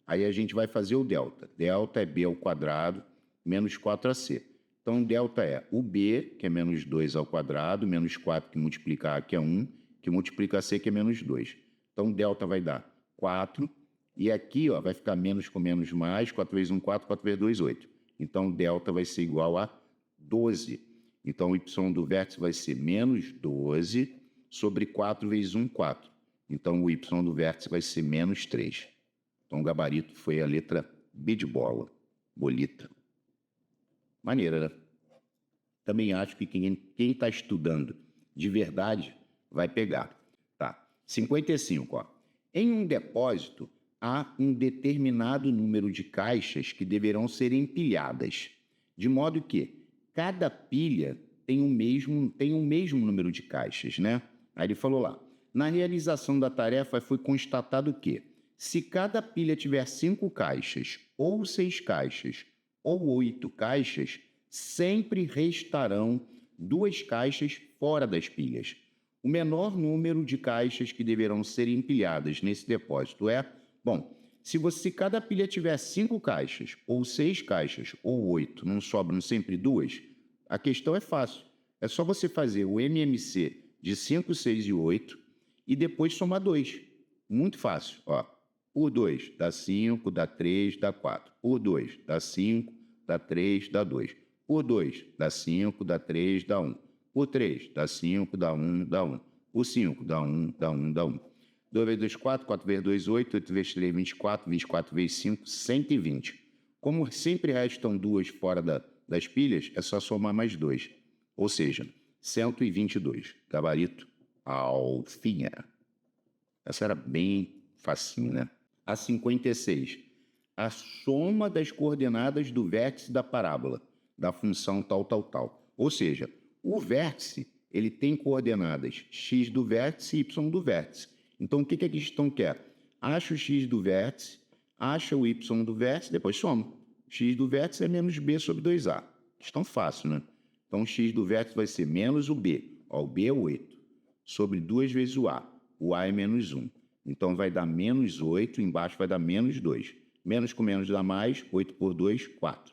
Aí a gente vai fazer o delta. Delta é b ao quadrado menos 4ac. Então, delta é o B, que é menos 2 ao quadrado, menos 4 que multiplica A, que é 1, que multiplica C, que é menos 2. Então, delta vai dar 4. E aqui ó, vai ficar menos com menos mais, 4 vezes 1, 4, 4 vezes 2, 8. Então, delta vai ser igual a 12. Então, o y do vértice vai ser menos 12 sobre 4 vezes 1, 4. Então, o y do vértice vai ser menos 3. Então, o gabarito foi a letra B de bola, bolita. Maneira, né? Também acho que quem está estudando de verdade vai pegar. Tá. 55, ó. Em um depósito, há um determinado número de caixas que deverão ser empilhadas, de modo que cada pilha tem o mesmo número de caixas, né? Aí ele falou lá, na realização da tarefa foi constatado que, se cada pilha tiver 5 caixas, ou 6 caixas, ou 8 caixas, sempre restarão 2 caixas fora das pilhas. O menor número de caixas que deverão ser empilhadas nesse depósito é, bom, se cada pilha tiver 5 caixas, ou 6 caixas, ou 8, não sobram sempre 2, a questão é fácil. É só você fazer o MMC de 5, 6 e 8 e depois somar 2. Muito fácil, ó. Por 2 dá 5, dá 3, dá 4. Por 2 dá 5, dá 3, dá 2. Por 2 dá 5, dá 3, dá 1. Por 3 dá 5, dá 1, dá 1. Por 5 dá 1, dá 1, dá 1. 2 vezes 2, 4, 4 vezes 2, 8, 8 vezes 3, 24, 24 vezes 5, 120. Como sempre restam 2 fora das pilhas, é só somar mais 2. Ou seja, 122. Gabarito, alfinha. Essa era bem facinho, né? A 56. A soma das coordenadas do vértice da parábola, da função tal, tal, tal. Ou seja, o vértice ele tem coordenadas x do vértice e y do vértice. Então, o que a questão quer? Acha o x do vértice, acha o y do vértice, depois soma. X do vértice é menos b sobre 2a. Questão fácil, né? Então, x do vértice vai ser menos o b. Ó, o b é 8. Sobre 2 vezes o a. O a é menos 1. Então, vai dar menos 8, embaixo vai dar menos 2. Menos com menos dá mais, 8 por 2, 4.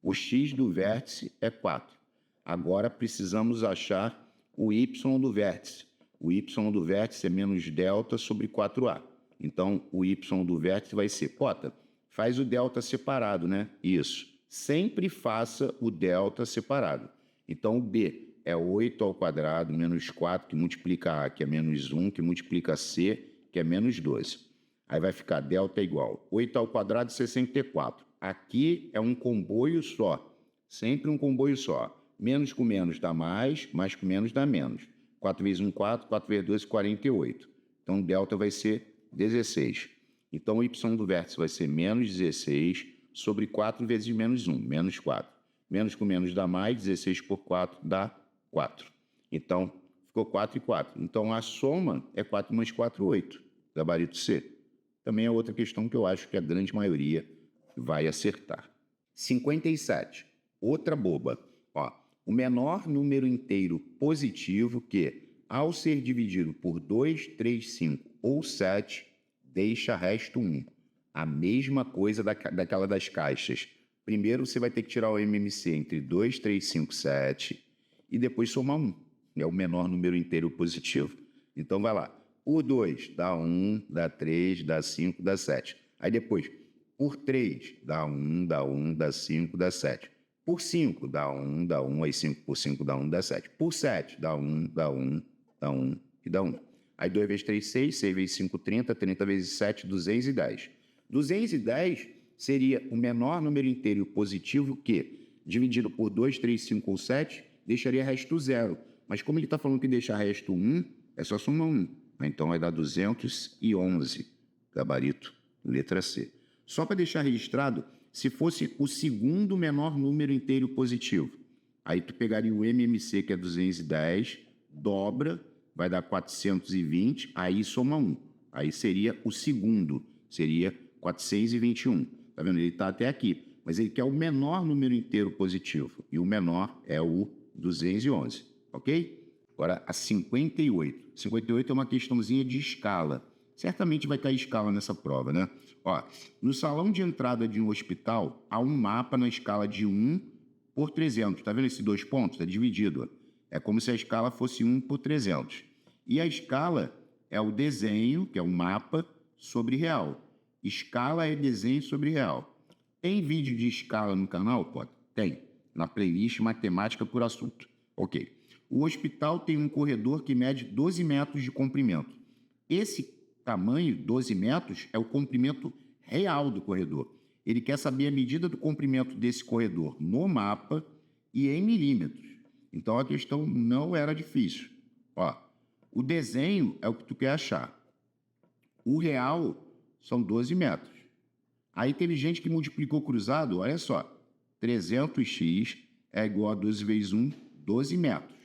O x do vértice é 4. Agora, precisamos achar o y do vértice. O y do vértice é menos delta sobre 4a. Então, o y do vértice vai ser... Cota, faz o delta separado, né? Isso. Sempre faça o delta separado. Então, o b é 8 ao quadrado menos 4, que multiplica a, que é menos 1, que multiplica c, que é menos 12. Aí vai ficar delta igual 8 ao quadrado, 64. Aqui é um comboio só. Sempre um comboio só. Menos com menos dá mais com menos dá menos. 4 vezes 1, 4, 4 vezes 2, 48. Então, delta vai ser 16. Então, o y do vértice vai ser menos 16 sobre 4 vezes menos 1, menos 4. Menos com menos dá mais, 16 por 4 dá 4. Então, ficou 4 e 4. Então, a soma é 4 mais 4, 8. Gabarito C. Também é outra questão que eu acho que a grande maioria vai acertar. 57. Outra boba. Ó, o menor número inteiro positivo que, ao ser dividido por 2, 3, 5 ou 7, deixa resto 1. A mesma coisa daquela das caixas. Primeiro, você vai ter que tirar o MMC entre 2, 3, 5, 7 e depois somar 1. É o menor número inteiro positivo. Então, vai lá. Por 2 dá 1, dá 3, dá 5, dá 7. Aí depois, por 3 dá 1, dá 1, dá 5, dá 7. Por 5 dá 1, dá 1, aí 5 por 5 dá 1, dá 7. Por 7 dá 1, dá 1, dá 1 e dá 1. Aí 2 vezes 3, 6, 6 vezes 5, 30, 30 vezes 7, 210. 210 seria o menor número inteiro positivo que, dividido por 2, 3, 5 ou 7, deixaria resto 0. Mas como ele está falando que deixa resto 1, é só somar 1. Então vai dar 211. Gabarito, letra C. Só para deixar registrado, se fosse o segundo menor número inteiro positivo, aí tu pegaria o MMC, que é 210, dobra, vai dar 420, aí soma 1. Aí seria o segundo, seria 421. Tá vendo? Ele está até aqui, mas ele quer o menor número inteiro positivo, e o menor é o 211, ok? Agora, a 58. 58 é uma questãozinha de escala. Certamente vai cair escala nessa prova, né? Ó, no salão de entrada de um hospital, há um mapa na escala de 1 por 300. Está vendo esses 2 pontos? É dividido. É como se a escala fosse 1 por 300. E a escala é o desenho, que é um mapa, sobre real. Escala é desenho sobre real. Tem vídeo de escala no canal? Pode. Tem. Na playlist Matemática por Assunto. Ok. O hospital tem um corredor que mede 12 metros de comprimento. Esse tamanho, 12 metros, é o comprimento real do corredor. Ele quer saber a medida do comprimento desse corredor no mapa e em milímetros. Então, a questão não era difícil. Ó, o desenho é o que tu quer achar. O real são 12 metros. Aí teve gente que multiplicou cruzado, olha só. 300x é igual a 12 vezes 1, 12 metros.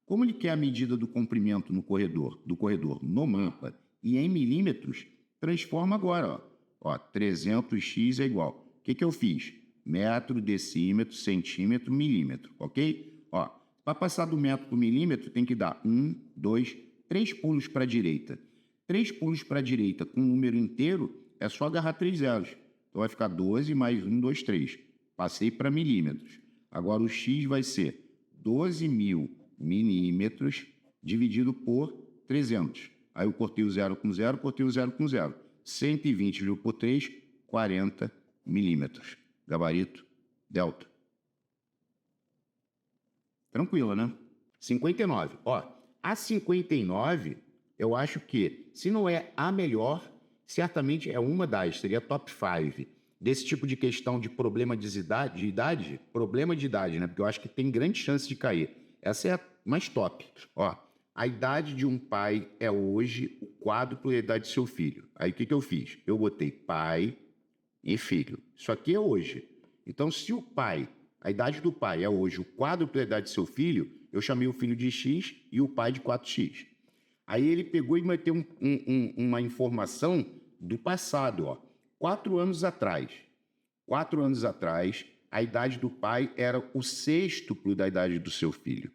Como ele quer a medida do comprimento do corredor no mapa e em milímetros, transforma agora. Ó, 300x é igual. O que eu fiz? Metro, decímetro, centímetro, milímetro, ok? Ó, para passar do metro para o milímetro, tem que dar 1, 2, 3 pulos para a direita. 3 pulos para a direita com um número inteiro é só agarrar 3 zeros. Então vai ficar 12 mais 1, 2, 3. Passei para milímetros. Agora o x vai ser 12.000 milímetros dividido por 300. Aí eu cortei o 0 com 0, cortei o 0 com 0. 120 dividido por 3, 40 milímetros. Gabarito, delta. Tranquilo, né? 59. Ó, a 59, eu acho que, se não é a melhor, certamente é uma das, seria top 5 desse tipo de questão de problema de idade, problema de idade, né? Porque eu acho que tem grande chance de cair. Essa é a mais top. Ó, a idade de um pai é hoje o quádruplo da idade de seu filho. Aí o que eu fiz? Eu botei pai e filho. Isso aqui é hoje. Então, se o pai, a idade do pai é hoje o quádruplo da idade de seu filho, eu chamei o filho de X e o pai de 4X. Aí ele pegou e meteu uma informação do passado, ó. 4 anos atrás. 4 anos atrás, a idade do pai era o sextuplo da idade do seu filho,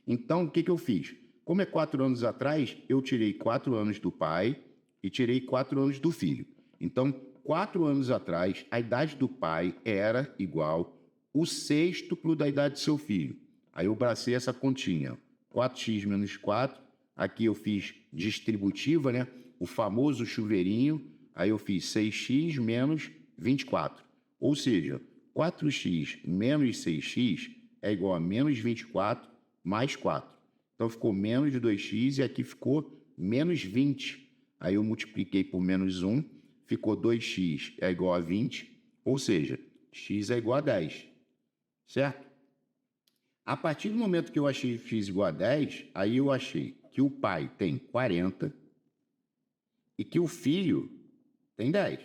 Então, o que eu fiz? Como é 4 anos atrás, eu tirei 4 anos do pai e tirei 4 anos do filho. Então, 4 anos atrás, a idade do pai era igual o sextuplo da idade do seu filho. Aí eu bracei essa continha. 4x menos 4. Aqui eu fiz distributiva, né? O famoso chuveirinho. Aí eu fiz 6x menos 24. Ou seja, 4x menos 6x é igual a menos 24 mais 4. Então ficou menos 2x e aqui ficou menos 20. Aí eu multipliquei por menos 1, ficou 2x é igual a 20, ou seja, x é igual a 10. Certo? A partir do momento que eu achei x igual a 10, aí eu achei que o pai tem 40 e que o filho tem 10.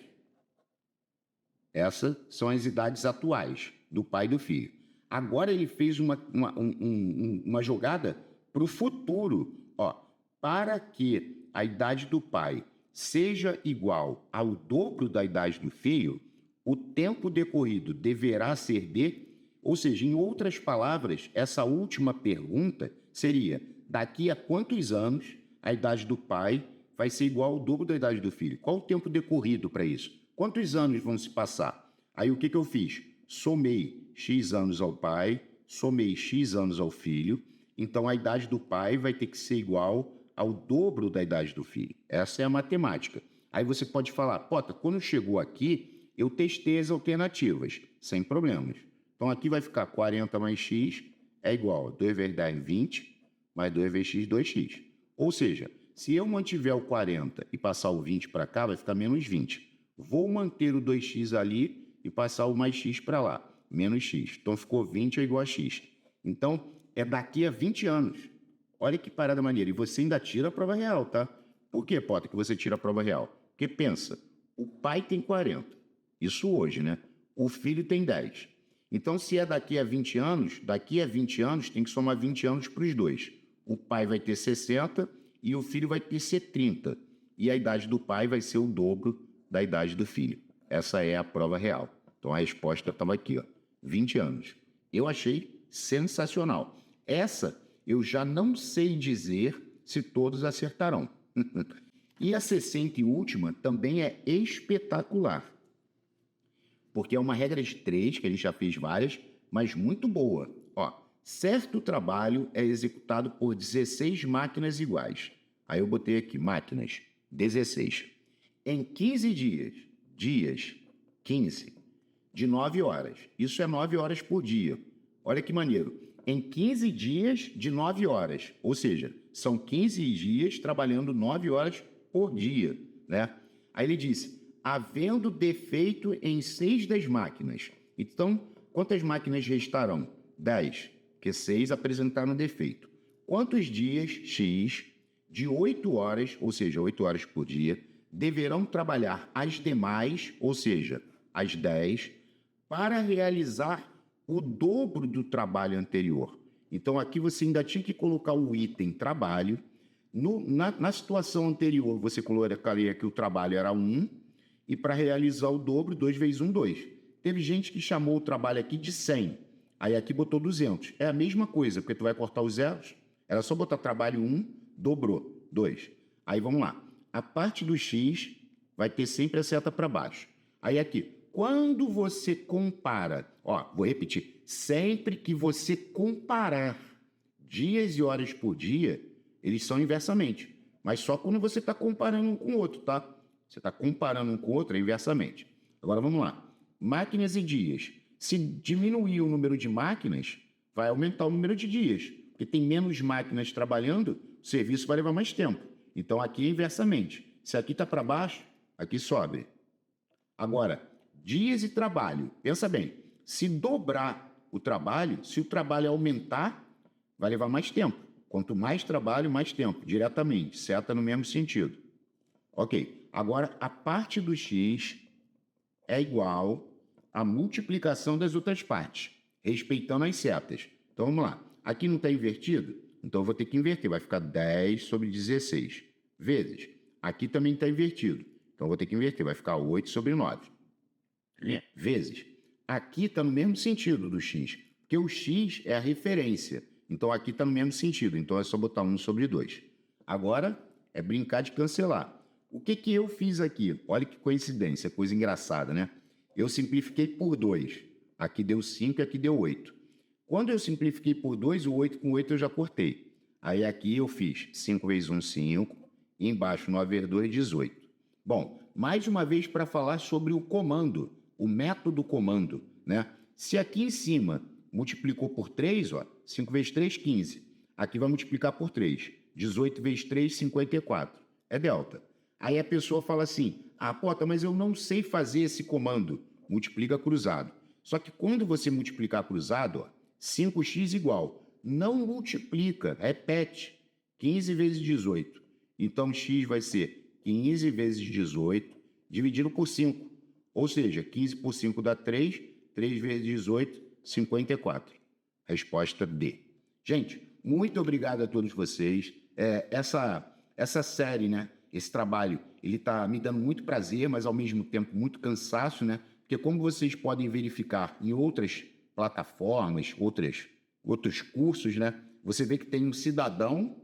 Essas são as idades atuais do pai e do filho. Agora ele fez uma jogada para o futuro. Ó, para que a idade do pai seja igual ao dobro da idade do filho, o tempo decorrido deverá ser de... Ou seja, em outras palavras, essa última pergunta seria: daqui a quantos anos a idade do pai vai ser igual ao dobro da idade do filho? Qual o tempo decorrido para isso? Quantos anos vão se passar? Aí o que eu fiz? Somei x anos ao pai, somei x anos ao filho, então a idade do pai vai ter que ser igual ao dobro da idade do filho. Essa é a matemática. Aí você pode falar: Pota, quando chegou aqui, eu testei as alternativas, sem problemas. Então aqui vai ficar 40 mais x é igual a 2 vezes 10, 20, mais 2 vezes x, 2x. Ou seja, se eu mantiver o 40 e passar o 20 para cá, vai ficar menos 20. Vou manter o 2x ali e passar o mais x para lá, menos x. Então ficou 20 é igual a x. Então é daqui a 20 anos. Olha que parada maneira. E você ainda tira a prova real, tá? Por que, Potter, que você tira a prova real? Porque pensa, o pai tem 40. Isso hoje, né? O filho tem 10. Então, se é daqui a 20 anos, tem que somar 20 anos para os dois. O pai vai ter 60 e o filho vai ter 30. E a idade do pai vai ser o dobro da idade do filho. Essa é a prova real. Então, a resposta estava aqui, ó, 20 anos. Eu achei sensacional. Essa eu já não sei dizer se todos acertarão. E a 60 e última também é espetacular. Porque é uma regra de 3, que a gente já fez várias, mas muito boa. Ó, certo trabalho é executado por 16 máquinas iguais. Aí eu botei aqui, máquinas, 16. Em 15 dias, 15, de 9 horas. Isso é 9 horas por dia. Olha que maneiro. Em 15 dias de 9 horas. Ou seja, são 15 dias trabalhando 9 horas por dia, né? Aí ele disse, havendo defeito em 6 das máquinas. Então, quantas máquinas restarão? 10, porque 6 apresentaram defeito. Quantos dias, X, de 8 horas, ou seja, 8 horas por dia, deverão trabalhar as demais, ou seja, as 10, para realizar o dobro do trabalho anterior? Então, aqui você ainda tinha que colocar o item trabalho. Na situação anterior, você colocaria que o trabalho era 1, e para realizar o dobro, 2 vezes 1, 2. Teve gente que chamou o trabalho aqui de 100, aí aqui botou 200. É a mesma coisa, porque tu vai cortar os zeros. Era só botar trabalho 1, dobrou, 2. Aí vamos lá. A parte do X vai ter sempre a seta para baixo. Aí aqui, quando você compara, ó, vou repetir, sempre que você comparar dias e horas por dia, eles são inversamente, mas só quando você está comparando um com o outro, tá? Você está comparando um com o outro, é inversamente. Agora vamos lá. Máquinas e dias. Se diminuir o número de máquinas, vai aumentar o número de dias, porque tem menos máquinas trabalhando, o serviço vai levar mais tempo. Então aqui é inversamente. Se aqui está para baixo, aqui sobe. Agora, dias e trabalho. Pensa bem, se dobrar o trabalho, se o trabalho aumentar, vai levar mais tempo. Quanto mais trabalho, mais tempo, diretamente, seta no mesmo sentido. Ok, agora a parte do X é igual à multiplicação das outras partes, respeitando as setas. Então vamos lá, aqui não está invertido? Então eu vou ter que inverter, vai ficar 10 sobre 16, vezes. Aqui também está invertido, então eu vou ter que inverter, vai ficar 8 sobre 9, vezes. Aqui está no mesmo sentido do X, porque o X é a referência. Então, aqui está no mesmo sentido. Então, é só botar 1 sobre 2. Agora, é brincar de cancelar. O que eu fiz aqui? Olha que coincidência, coisa engraçada, né? Eu simplifiquei por 2. Aqui deu 5 e aqui deu 8. Quando eu simplifiquei por 2, o 8 com 8 eu já cortei. Aí, aqui eu fiz 5 vezes 1, 5. E embaixo, 9 vezes 2, 18. Bom, mais uma vez para falar sobre o comando, o método comando, né? Se aqui em cima multiplicou por 3, ó, 5 vezes 3, 15. Aqui vai multiplicar por 3. 18 vezes 3, 54. É delta. Aí a pessoa fala assim, ah, Pota, mas eu não sei fazer esse comando. Multiplica cruzado. Só que quando você multiplicar cruzado, ó, 5x igual. Não multiplica, repete. 15 vezes 18. Então, x vai ser 15 vezes 18 dividido por 5. Ou seja, 15 por 5 dá 3. 3 vezes 18, 54. Resposta D. Gente, muito obrigado a todos vocês. Essa série, né? Esse trabalho, ele está me dando muito prazer, mas ao mesmo tempo muito cansaço, né? Porque como vocês podem verificar em outras plataformas, outros cursos, né? Você vê que tem um cidadão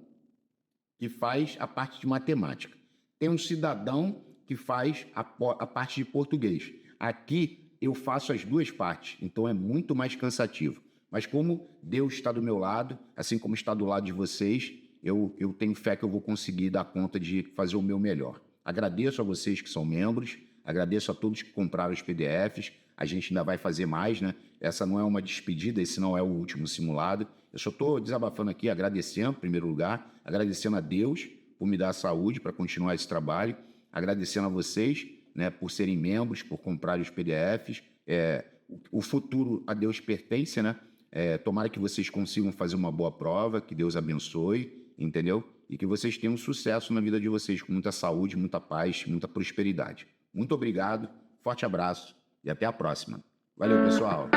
que faz a parte de matemática. Tem um cidadão que faz a parte de português. Aqui eu faço as duas partes, então é muito mais cansativo. Mas como Deus está do meu lado, assim como está do lado de vocês, eu tenho fé que eu vou conseguir dar conta de fazer o meu melhor. Agradeço a vocês que são membros, agradeço a todos que compraram os PDFs, a gente ainda vai fazer mais, né? Essa não é uma despedida, esse não é o último simulado. Eu só estou desabafando aqui, agradecendo, em primeiro lugar, agradecendo a Deus por me dar a saúde para continuar esse trabalho, agradecendo a vocês, né, por serem membros, por comprarem os PDFs. O futuro a Deus pertence, né? Tomara que vocês consigam fazer uma boa prova, que Deus abençoe, entendeu? E que vocês tenham sucesso na vida de vocês, com muita saúde, muita paz, muita prosperidade. Muito obrigado, forte abraço e até a próxima. Valeu, pessoal!